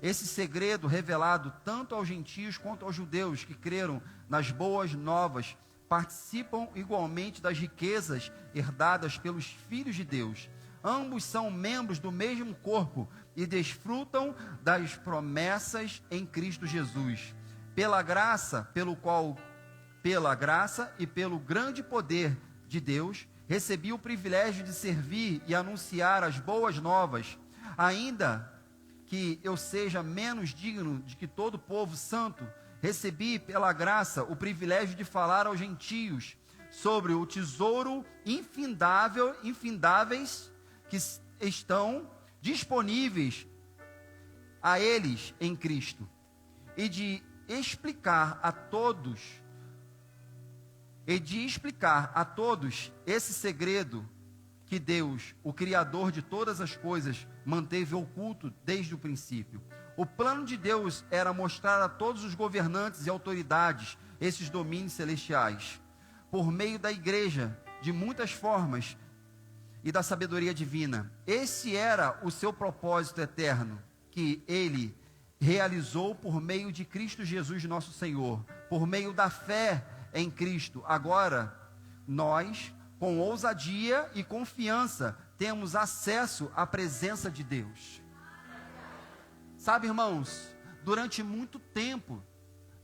Speaker 1: Esse segredo revelado tanto aos gentios quanto aos judeus que creram nas boas novas, participam igualmente das riquezas herdadas pelos filhos de Deus. Ambos são membros do mesmo corpo e desfrutam das promessas em Cristo Jesus. Pela graça e pelo grande poder de Deus, recebi o privilégio de servir e anunciar as boas novas, ainda que eu seja menos digno de que todo o povo santo. Recebi pela graça o privilégio de falar aos gentios sobre o tesouro infindáveis que estão disponíveis a eles em Cristo, e de explicar a todos esse segredo que Deus, o Criador de todas as coisas, manteve oculto desde o princípio. O plano de Deus era mostrar a todos os governantes e autoridades esses domínios celestiais, por meio da igreja, de muitas formas, e da sabedoria divina. Esse era o seu propósito eterno, que Ele realizou por meio de Cristo Jesus, nosso Senhor, por meio da fé em Cristo. Agora, nós, com ousadia e confiança, temos acesso à presença de Deus. Sabe, irmãos, durante muito tempo,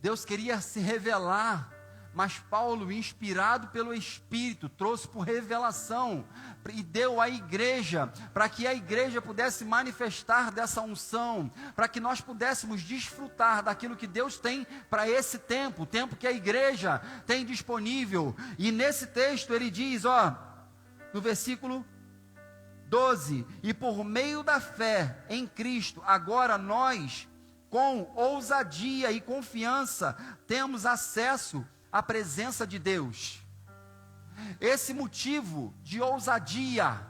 Speaker 1: Deus queria se revelar, mas Paulo, inspirado pelo Espírito, trouxe por revelação e deu à igreja, para que a igreja pudesse manifestar dessa unção, para que nós pudéssemos desfrutar daquilo que Deus tem para esse tempo, o tempo que a igreja tem disponível. E nesse texto ele diz, no versículo 12, e por meio da fé em Cristo, agora nós, com ousadia e confiança, temos acesso à presença de Deus. Esse motivo de ousadia,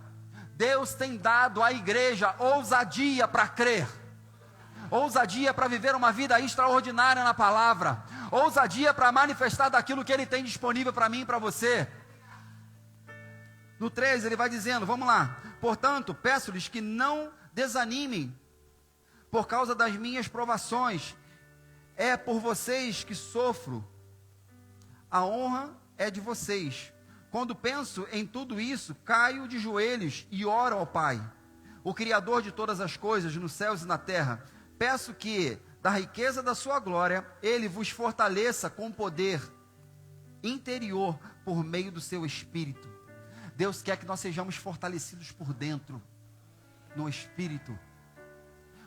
Speaker 1: Deus tem dado à igreja ousadia para crer, ousadia para viver uma vida extraordinária na palavra, ousadia para manifestar daquilo que Ele tem disponível para mim e para você. No 13 ele vai dizendo, vamos lá, portanto, peço-lhes que não desanimem por causa das minhas provações, é por vocês que sofro, a honra é de vocês. Quando penso em tudo isso, caio de joelhos e oro ao Pai, o Criador de todas as coisas, nos céus e na terra. Peço que, da riqueza da sua glória, Ele vos fortaleça com poder interior, por meio do seu Espírito. Deus quer que nós sejamos fortalecidos por dentro, no Espírito.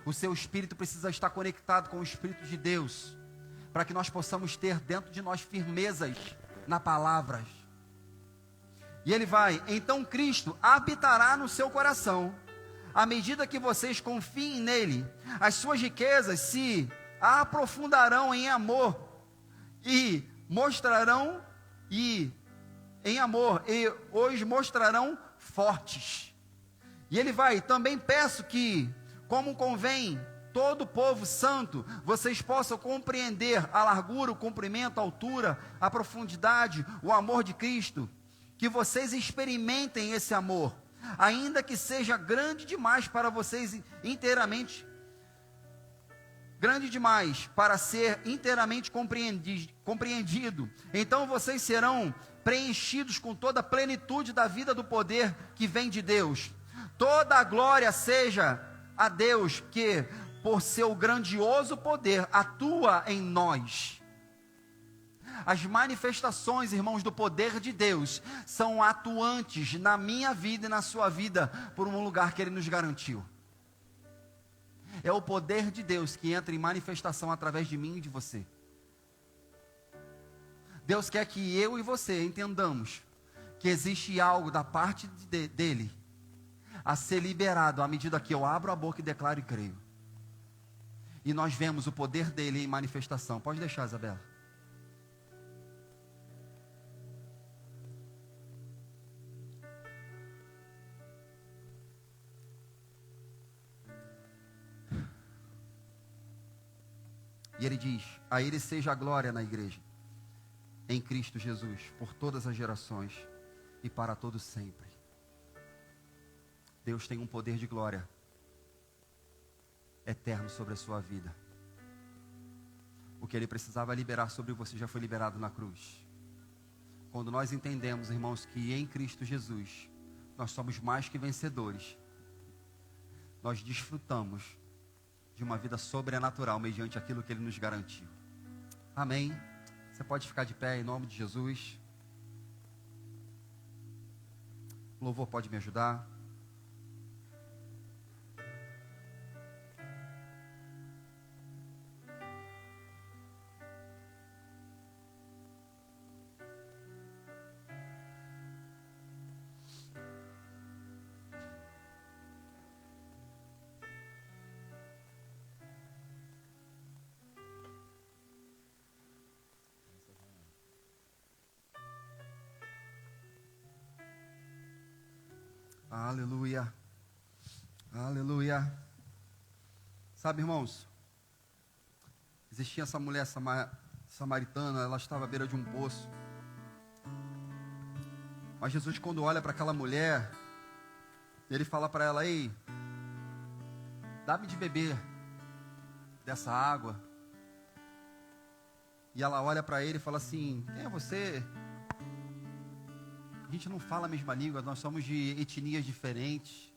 Speaker 1: O seu Espírito precisa estar conectado com o Espírito de Deus, para que nós possamos ter dentro de nós firmezas na palavra. E ele vai, então Cristo habitará no seu coração, à medida que vocês confiem nele. As suas riquezas se aprofundarão em amor e mostrarão os mostrarão fortes. E ele vai, também peço que, como convém todo o povo santo, vocês possam compreender a largura, o comprimento, a altura, a profundidade, o amor de Cristo, que vocês experimentem esse amor, ainda que seja grande demais para vocês grande demais para ser inteiramente compreendido. Então vocês serão preenchidos com toda a plenitude da vida do poder que vem de Deus. Toda a glória seja a Deus, que por seu grandioso poder atua em nós. As manifestações, irmãos, do poder de Deus são atuantes na minha vida e na sua vida, por um lugar que Ele nos garantiu. É o poder de Deus que entra em manifestação através de mim e de você. Deus quer que eu e você entendamos que existe algo da parte dEle a ser liberado à medida que eu abro a boca e declaro e creio. E nós vemos o poder dEle em manifestação. Pode deixar, Isabela. E ele diz, a Ele seja a glória na igreja, em Cristo Jesus, por todas as gerações e para todos sempre. Deus tem um poder de glória eterno sobre a sua vida. O que Ele precisava liberar sobre você já foi liberado na cruz. Quando nós entendemos, irmãos, que em Cristo Jesus nós somos mais que vencedores, nós desfrutamos de uma vida sobrenatural mediante aquilo que Ele nos garantiu. Amém? Você pode ficar de pé em nome de Jesus. O louvor pode me ajudar. Aleluia, aleluia. Sabe, irmãos, existia essa mulher samaritana, ela estava à beira de um poço. Mas Jesus, quando olha para aquela mulher, Ele fala para ela, ei, dá-me de beber dessa água. E ela olha para ele e fala assim, quem é você? a gente não fala a mesma língua, nós somos de etnias diferentes.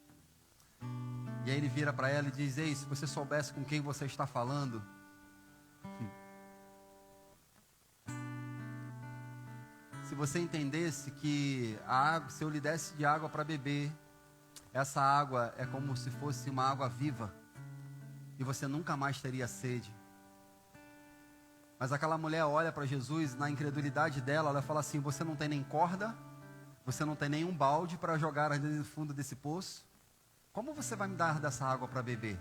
Speaker 1: E aí ele vira para ela e diz: ei, se você soubesse com quem você está falando. Se você entendesse que a água, se eu lhe desse de água para beber, essa água é como se fosse uma água viva, e você nunca mais teria sede. Mas aquela mulher olha para Jesus, na incredulidade dela, ela fala assim: você não tem nem corda, você não tem nenhum balde para jogar no fundo desse poço, como você vai me dar dessa água para beber?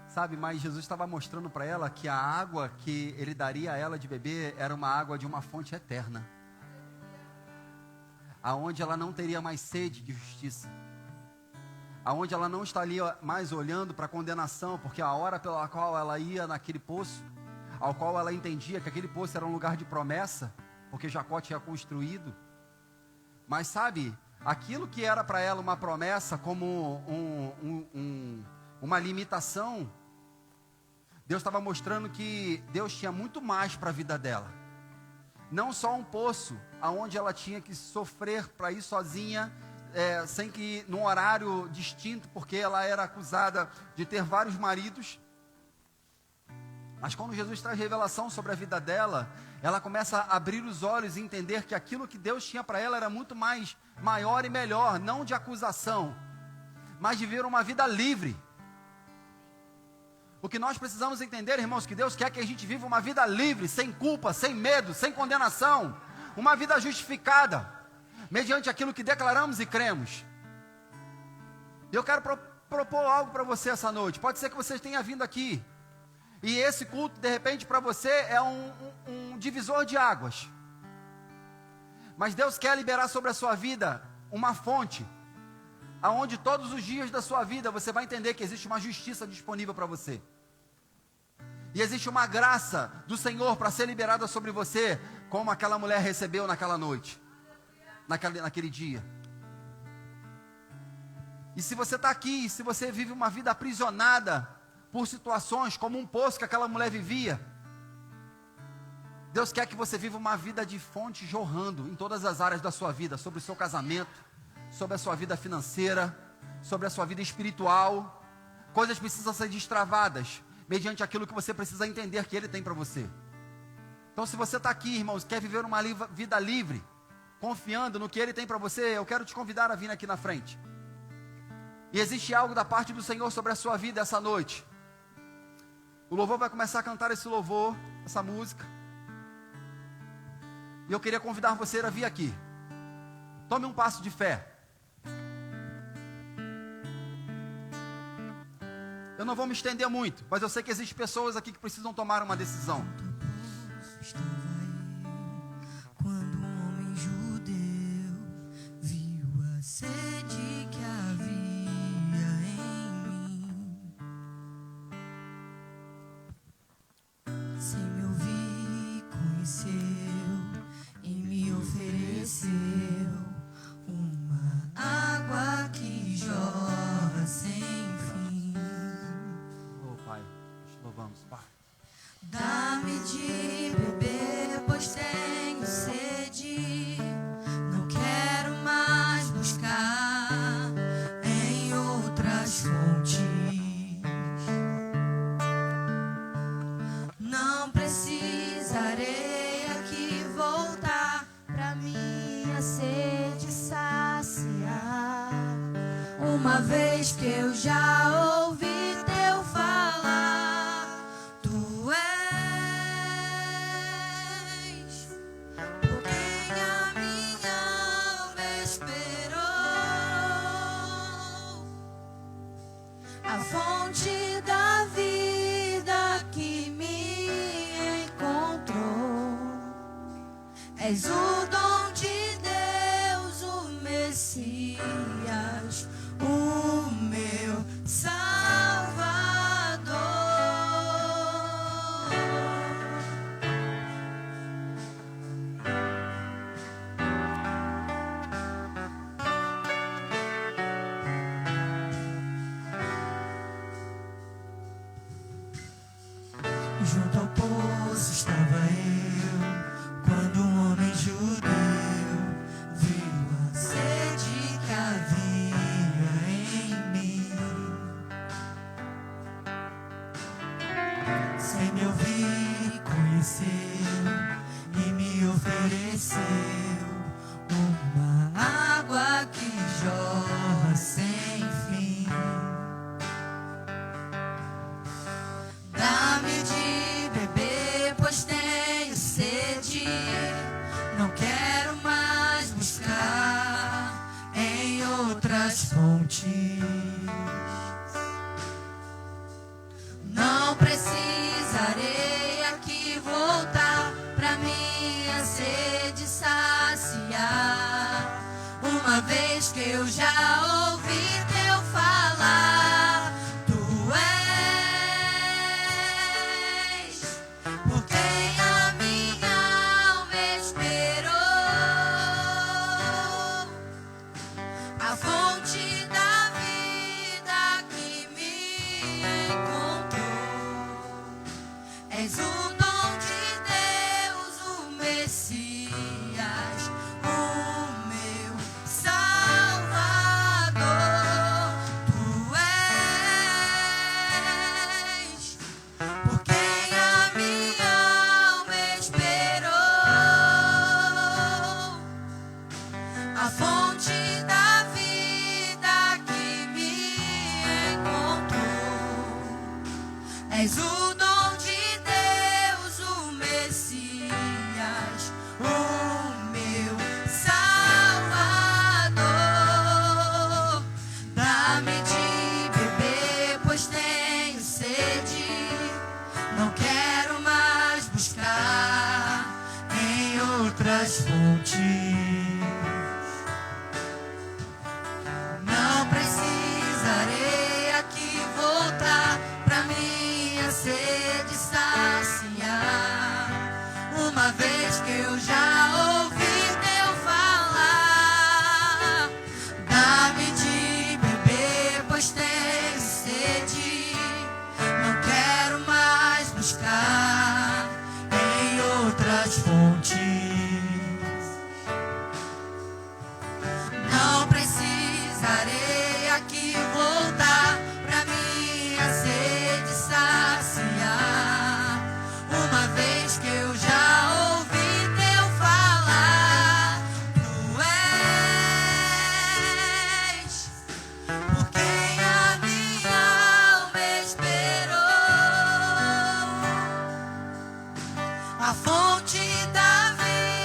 Speaker 1: Sabe, mas Jesus estava mostrando para ela que a água que ele daria a ela de beber era uma água de uma fonte eterna, aonde ela não teria mais sede de justiça, aonde ela não estaria mais olhando para a condenação, porque a hora pela qual ela ia naquele poço, ao qual ela entendia que aquele poço era um lugar de promessa, porque Jacó tinha construído. Mas sabe, aquilo que era para ela uma promessa, como uma limitação, Deus estava mostrando que Deus tinha muito mais para a vida dela. Não só um poço, aonde ela tinha que sofrer para ir sozinha, sem que num horário distinto, porque ela era acusada de ter vários maridos. Mas quando Jesus traz revelação sobre a vida dela, ela começa a abrir os olhos e entender que aquilo que Deus tinha para ela era muito mais maior e melhor, não de acusação, mas de viver uma vida livre. O que nós precisamos entender, irmãos, que Deus quer que a gente viva uma vida livre, sem culpa, sem medo, sem condenação, uma vida justificada, mediante aquilo que declaramos e cremos. Eu quero propor algo para você essa noite. Pode ser que você tenha vindo aqui e esse culto, de repente, para você é um divisor de águas. Mas Deus quer liberar sobre a sua vida uma fonte, aonde todos os dias da sua vida você vai entender que existe uma justiça disponível para você. E existe uma graça do Senhor para ser liberada sobre você, como aquela mulher recebeu naquela noite, naquele dia. E se você está aqui, se você vive uma vida aprisionada por situações como um poço que aquela mulher vivia, Deus quer que você viva uma vida de fonte jorrando em todas as áreas da sua vida, sobre o seu casamento, sobre a sua vida financeira, sobre a sua vida espiritual. Coisas precisam ser destravadas, mediante aquilo que você precisa entender que Ele tem para você. Então, se você está aqui, irmãos, quer viver uma vida livre, confiando no que Ele tem para você, eu quero te convidar a vir aqui na frente. E existe algo da parte do Senhor sobre a sua vida essa noite. O louvor vai começar a cantar esse louvor, essa música. E eu queria convidar você a vir aqui. Tome um passo de fé. Eu não vou me estender muito, mas eu sei que existem pessoas aqui que precisam tomar uma decisão.
Speaker 2: Quando um homem judeu viu a sede que havia em mim, sem me ouvir, conheceu e me ofereceu uma água que jorra sem fim.
Speaker 1: Oh, Pai, nós louvamos, Pai.
Speaker 2: Dá-me de beber, pois tenho sede. Não quero mais buscar em outras fontes. Não precisarei aqui voltar pra minha sede saciar. Uma vez que eu já ouvi teu falar, tu és por quem a minha alma esperou, a fonte da vida que me encontrou. És o dom de Deus, o Messias, o meu Salvador. Junto ao poço estava eu, quando um homem judeu floresceu uma água que jorra sem fim. Dá-me de beber, pois tenho sede. Não quero mais buscar em outras fontes. Não precisarei aqui voltar pra minha sede saciar, uma vez que eu já ouvi teu falar. Tu és por quem a minha alma esperou, a fonte da vida que me encontrou. És o dom de Deus, o Messias, o meu Salvador. Tu és por quem a minha alma esperou, a fonte da vida que me encontrou. És o dom de Deus, o Messias, o meu Salvador. Dá-me de beber, pois tenho sede. Não quero mais buscar em outras fontes. Não precisarei aqui voltar pra minha sede saciar, uma vez que eu já ouvi teu falar. Dá-me de beber, pois tenho sede. Não quero mais buscar em outras fontes. Não precisarei aqui voltar pra minha sede saciar, uma vez que eu já ouvi teu falar. Tu és por quem a minha alma esperou, a fonte da vida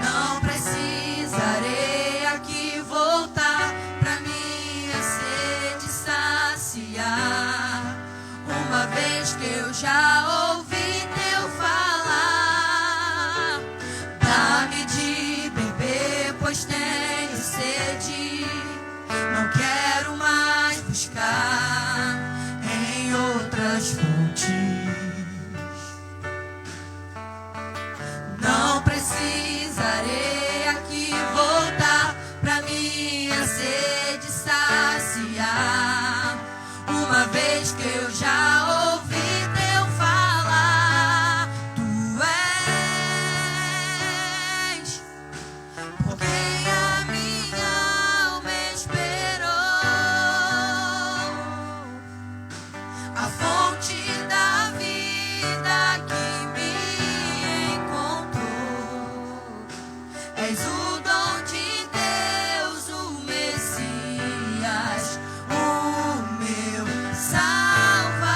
Speaker 2: Não precisarei aqui voltar pra minha sede saciar, uma vez que eu já ouvi teu falar. Dá-me de beber, pois tenho sede, não quero mais buscar em outras fontes. Não precisarei aqui voltar pra minha sede saciar, uma vez que eu já ouvi teu falar. Tu és por quem a minha alma esperou, a fonte da vida que me encontrou. És o dom de Deus, o Messias, o meu Salvador.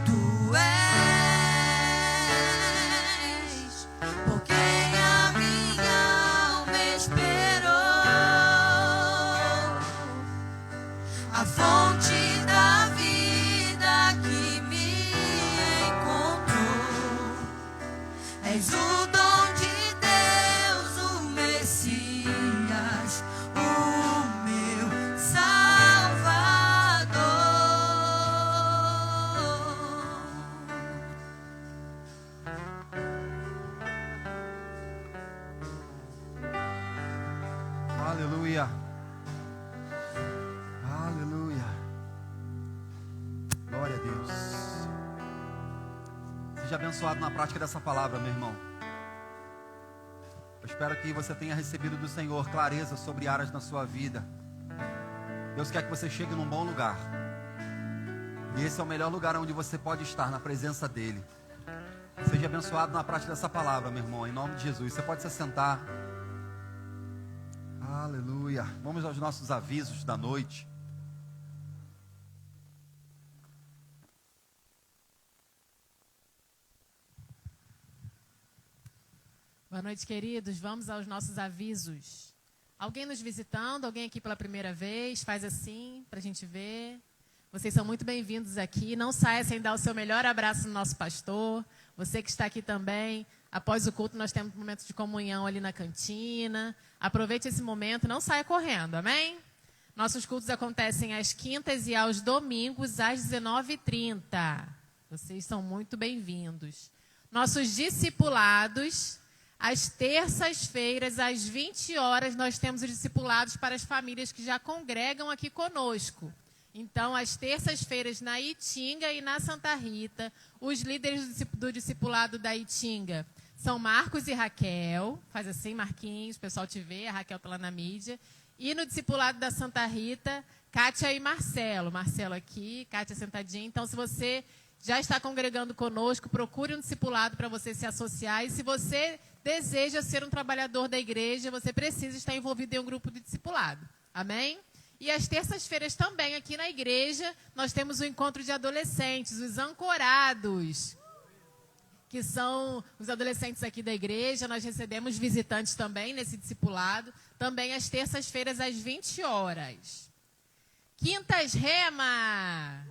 Speaker 2: Tu és por quem a minha alma esperou, a fonte da vida que me encontrou. És o dom de Deus, o Messias, o meu Salvador.
Speaker 1: Aleluia. Aleluia. Glória a Deus. Seja abençoado na prática dessa palavra, meu irmão. Eu espero que você tenha recebido do Senhor clareza sobre áreas na sua vida. Deus quer que você chegue num bom lugar. E esse é o melhor lugar onde você pode estar, na presença dEle. Seja abençoado na prática dessa palavra, meu irmão, em nome de Jesus. Você pode se assentar. Aleluia. Vamos aos nossos avisos da noite.
Speaker 3: Boa noite, queridos. Vamos aos nossos avisos. Alguém nos visitando? Alguém aqui pela primeira vez? Faz assim, para a gente ver. Vocês são muito bem-vindos aqui. Não saia sem dar o seu melhor abraço no nosso pastor. Você que está aqui também. Após o culto, nós temos um momento de comunhão ali na cantina. Aproveite esse momento, não saia correndo, amém? Nossos cultos acontecem às quintas e aos domingos, às 19h30. Vocês são muito bem-vindos. Nossos discipulados, às terças-feiras, às 20 horas, nós temos os discipulados para as famílias que já congregam aqui conosco. Então, às terças-feiras, na Itinga e na Santa Rita, os líderes do discipulado da Itinga são Marcos e Raquel. Faz assim, Marquinhos, o pessoal te vê, a Raquel está lá na mídia. E no discipulado da Santa Rita, Kátia e Marcelo. Marcelo aqui, Kátia sentadinha. Então, se você já está congregando conosco, procure um discipulado para você se associar. E se você deseja ser um trabalhador da igreja, você precisa estar envolvido em um grupo de discipulado. Amém? E às terças-feiras também, aqui na igreja, nós temos o encontro de adolescentes, os ancorados, que são os adolescentes aqui da igreja. Nós recebemos visitantes também nesse discipulado, também às terças-feiras, às 20 horas. Quintas Rema!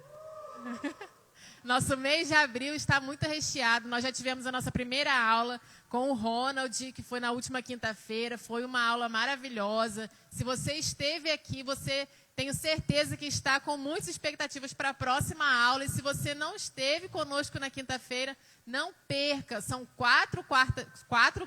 Speaker 3: Nosso mês de abril está muito recheado. Nós já tivemos a nossa primeira aula com o Ronald, que foi na última quinta-feira. Foi uma aula maravilhosa. Se você esteve aqui, você tenho certeza que está com muitas expectativas para a próxima aula. E se você não esteve conosco na quinta-feira, não perca. São quatro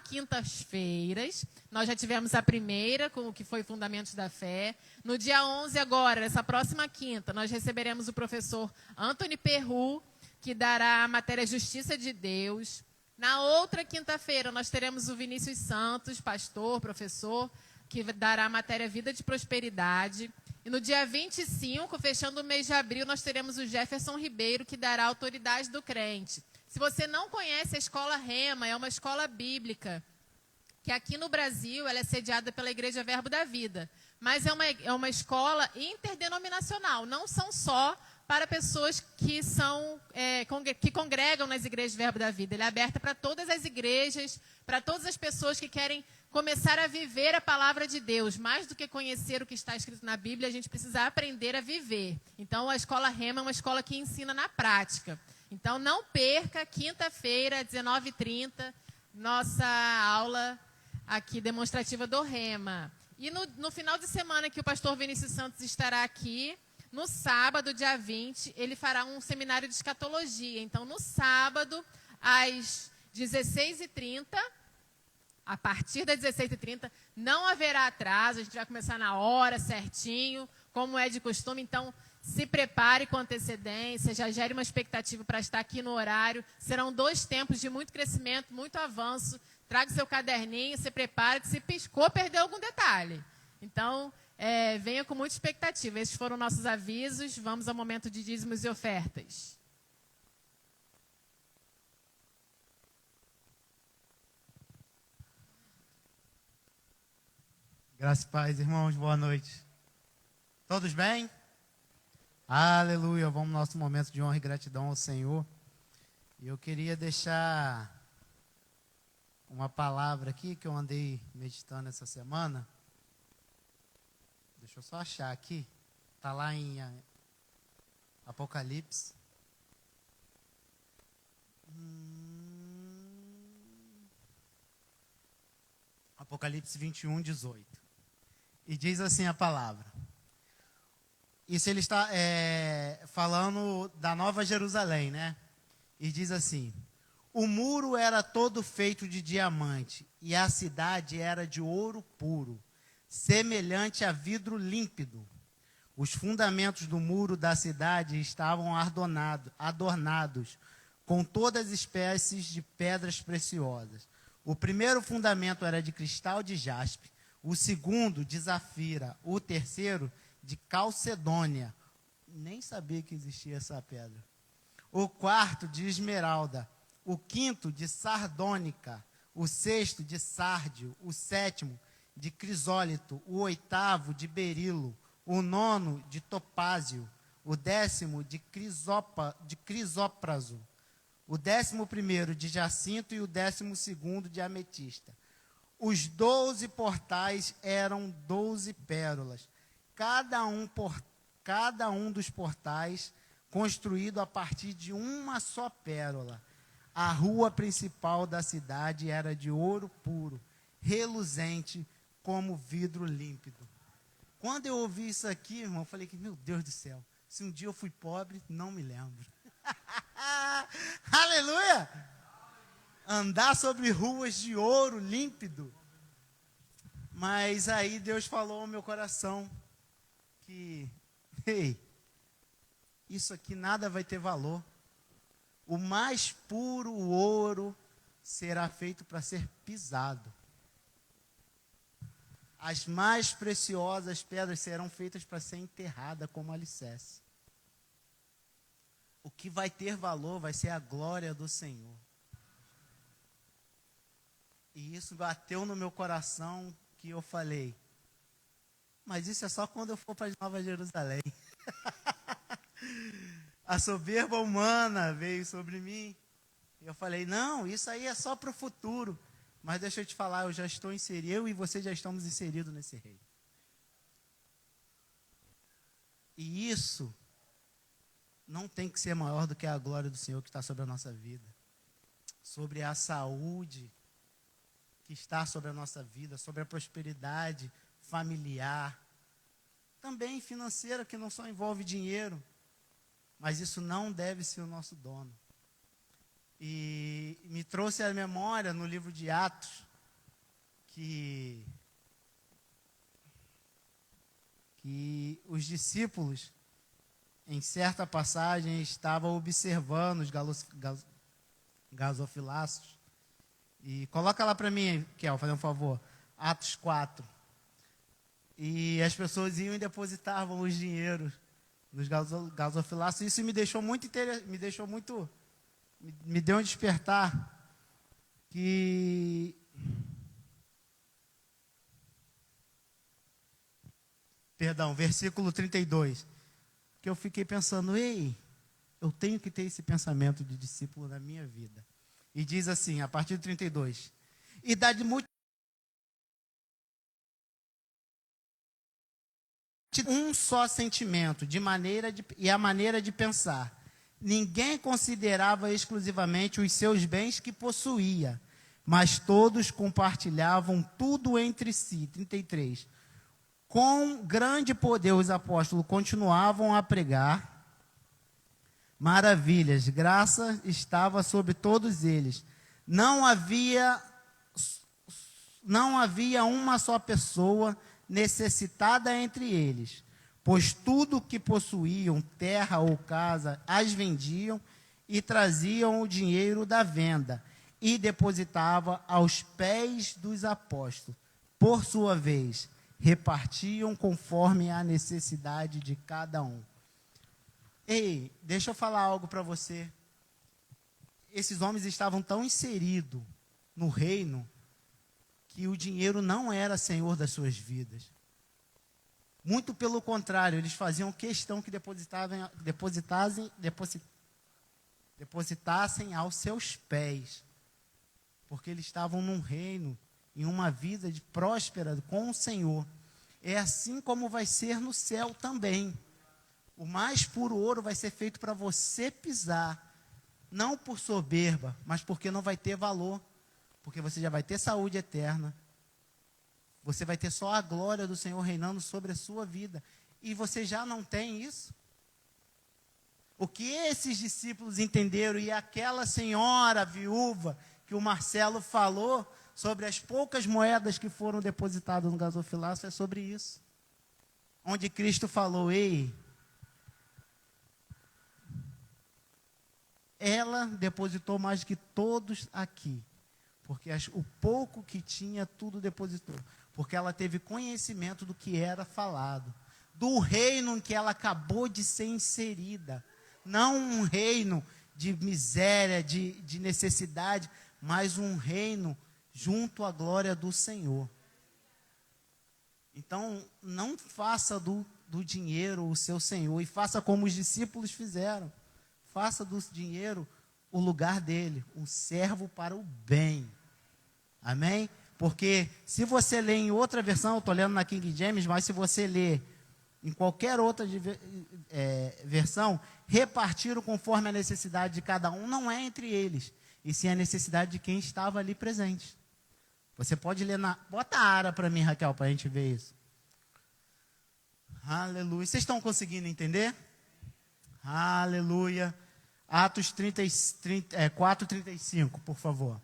Speaker 3: quintas-feiras. Nós já tivemos a primeira, com o que foi Fundamentos da Fé. No dia 11 agora, nessa próxima quinta, nós receberemos o professor Anthony Perru, que dará a matéria Justiça de Deus. Na outra quinta-feira, nós teremos o Vinícius Santos, pastor, professor, que dará a matéria Vida de Prosperidade. E no dia 25, fechando o mês de abril, nós teremos o Jefferson Ribeiro, que dará a Autoridade do Crente. Se você não conhece a Escola Rema, é uma escola bíblica, que aqui no Brasil ela é sediada pela Igreja Verbo da Vida. Mas é uma escola interdenominacional, não são só para pessoas que que congregam nas igrejas Verbo da Vida. Ele é aberto para todas as igrejas, para todas as pessoas que querem começar a viver a palavra de Deus. Mais do que conhecer o que está escrito na Bíblia, a gente precisa aprender a viver. Então, a Escola Rema é uma escola que ensina na prática. Então, não perca, quinta-feira, 19h30, nossa aula aqui demonstrativa do Rema. E no final de semana que o pastor Vinícius Santos estará aqui, no sábado, dia 20, ele fará um seminário de escatologia. Então, no sábado, às 16h30, a partir das 16h30, não haverá atraso, a gente vai começar na hora, certinho, como é de costume. Então, se prepare com antecedência, já gere uma expectativa para estar aqui no horário. Serão 2 tempos de muito crescimento, muito avanço. Traga o seu caderninho, se prepare, que se piscou, perdeu algum detalhe. Então, venha com muita expectativa. Esses foram nossos avisos. Vamos ao momento de dízimos e ofertas.
Speaker 4: Graça e paz, irmãos, boa noite. Todos bem? Aleluia, vamos ao nosso momento de honra e gratidão ao Senhor. E eu queria deixar uma palavra aqui que eu andei meditando essa semana. Deixa eu só achar aqui. Está lá em Apocalipse. Apocalipse 21, 18. E diz assim a palavra. Isso ele está falando da Nova Jerusalém, né? E diz assim: o muro era todo feito de diamante, e a cidade era de ouro puro, semelhante a vidro límpido. Os fundamentos do muro da cidade estavam adornados com todas as espécies de pedras preciosas. O primeiro fundamento era de cristal de jaspe, o segundo de zafira, o terceiro de calcedônia. Nem sabia que existia essa pedra. O quarto de esmeralda, o quinto de sardônica, o sexto de sárdio, o sétimo de crisólito, o oitavo de berilo, o nono de topázio, o 10º de crisópraso, o 11º de jacinto e o 12º de ametista. Os 12 portais eram 12 pérolas, cada um dos portais construído a partir de uma só pérola. A rua principal da cidade era de ouro puro, reluzente como vidro límpido. Quando eu ouvi isso aqui, irmão, eu falei que, meu Deus do céu, se um dia eu fui pobre, não me lembro. Aleluia! Andar sobre ruas de ouro límpido. Mas aí Deus falou ao meu coração que, ei, isso aqui nada vai ter valor. O mais puro ouro será feito para ser pisado. As mais preciosas pedras serão feitas para ser enterrada como alicerce. O que vai ter valor vai ser a glória do Senhor. E isso bateu no meu coração que eu falei, mas isso é só quando eu for para Nova Jerusalém. A soberba humana veio sobre mim. E eu falei, não, isso aí é só para o futuro. Mas deixa eu te falar, eu já estou inserido, eu e você já estamos inseridos nesse reino. E isso não tem que ser maior do que a glória do Senhor que está sobre a nossa vida. Sobre a saúde que está sobre a nossa vida, sobre a prosperidade familiar, também financeira, que não só envolve dinheiro, mas isso não deve ser o nosso dono. E me trouxe à memória no livro de Atos, que os discípulos, em certa passagem, estavam observando os gasofilaços. E coloca lá para mim, Kel, fazer um favor. Atos 4. E as pessoas iam e depositavam os dinheiros nos gasofilaços. Isso me deixou muito me deu um despertar que versículo 32. que eu fiquei pensando, ei, eu tenho que ter esse pensamento de discípulo na minha vida. E diz assim, a partir do 32, e dá de muito um só sentimento e a maneira de pensar. Ninguém considerava exclusivamente os seus bens que possuía, mas todos compartilhavam tudo entre si. 33. Com grande poder os apóstolos continuavam a pregar maravilhas, graça estava sobre todos eles. Não havia uma só pessoa necessitada entre eles, pois tudo o que possuíam, terra ou casa, as vendiam e traziam o dinheiro da venda e depositava aos pés dos apóstolos. Por sua vez, repartiam conforme a necessidade de cada um. Ei, deixa eu falar algo para você. Esses homens estavam tão inseridos no reino que o dinheiro não era senhor das suas vidas. Muito pelo contrário, eles faziam questão que depositassem aos seus pés. Porque eles estavam num reino, em uma vida próspera com o Senhor. É assim como vai ser no céu também. O mais puro ouro vai ser feito para você pisar. Não por soberba, mas porque não vai ter valor. Porque você já vai ter saúde eterna. Você vai ter só a glória do Senhor reinando sobre a sua vida. E você já não tem isso? O que esses discípulos entenderam e aquela senhora viúva que o Marcelo falou sobre as poucas moedas que foram depositadas no gasofilaço é sobre isso. Onde Cristo falou, ei, ela depositou mais do que todos aqui. Porque o pouco que tinha, tudo depositou. Porque ela teve conhecimento do que era falado. Do reino em que ela acabou de ser inserida. Não um reino de miséria, de necessidade, mas um reino junto à glória do Senhor. Então, não faça do dinheiro o seu Senhor. E faça como os discípulos fizeram. Faça do dinheiro o lugar dele. Um servo para o bem. Amém? Porque se você ler em outra versão, eu estou lendo na King James, mas se você ler em qualquer outra versão, repartiram conforme a necessidade de cada um, não é entre eles, e sim a necessidade de quem estava ali presente. Você pode ler bota a ara para mim, Raquel, para a gente ver isso. Aleluia. Vocês estão conseguindo entender? Aleluia. Atos 4:35, por favor.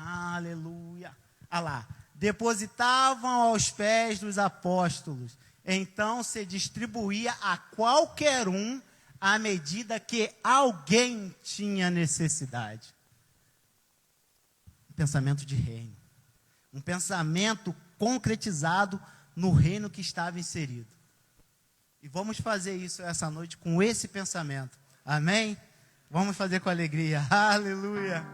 Speaker 4: Aleluia. Olha lá. Depositavam aos pés dos apóstolos. Então se distribuía a qualquer um à medida que alguém tinha necessidade. Um pensamento de reino. Um pensamento concretizado no reino que estava inserido. E vamos fazer isso essa noite com esse pensamento. Amém? Vamos fazer com alegria. Aleluia.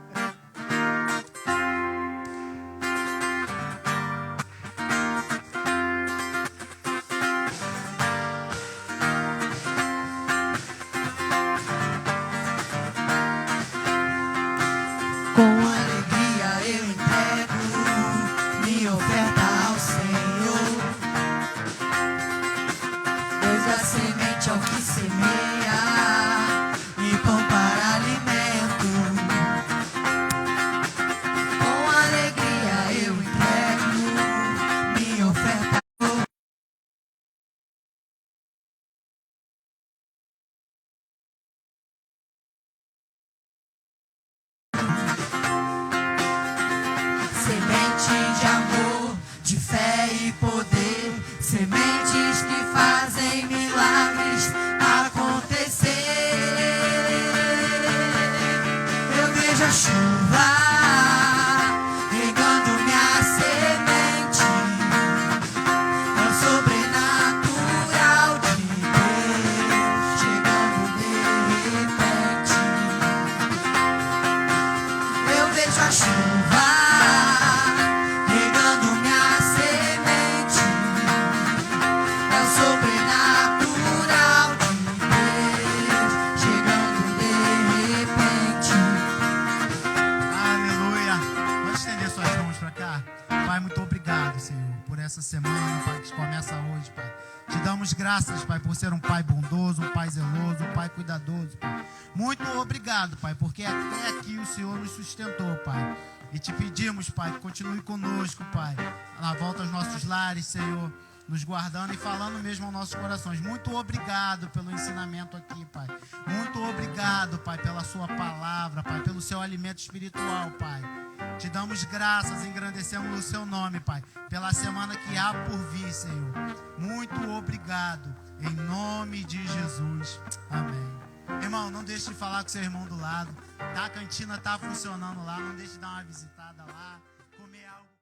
Speaker 2: Com alegria eu entrego minha oferta ao Senhor. Desde a semente ao que semeia e pão para alimento. Com alegria eu entrego minha oferta. Semente de amor, de fé e poder, sementes que fazem milagres acontecer. Eu vejo a chuva regando minha semente, é o sobrenatural de Deus chegando de repente. Eu vejo a chuva regando minha semente, é o sobrenatural
Speaker 4: essa semana, Pai, que começa hoje, Pai. Te damos graças, Pai, por ser um Pai bondoso, um Pai zeloso, um Pai cuidadoso, Pai. Muito obrigado, Pai, porque até aqui o Senhor nos sustentou, Pai. E te pedimos, Pai, que continue conosco, Pai, na volta aos nossos lares, Senhor, nos guardando e falando mesmo aos nossos corações. Muito obrigado pelo ensinamento aqui, Pai. Muito obrigado, Pai, pela sua palavra, Pai, pelo seu alimento espiritual, Pai. Te damos graças, engrandecemos o seu nome, Pai, pela semana que há por vir, Senhor. Muito obrigado, em nome de Jesus. Amém. Irmão, não deixe de falar com seu irmão do lado. A cantina está funcionando lá, não deixe de dar uma visitada lá, comer algo.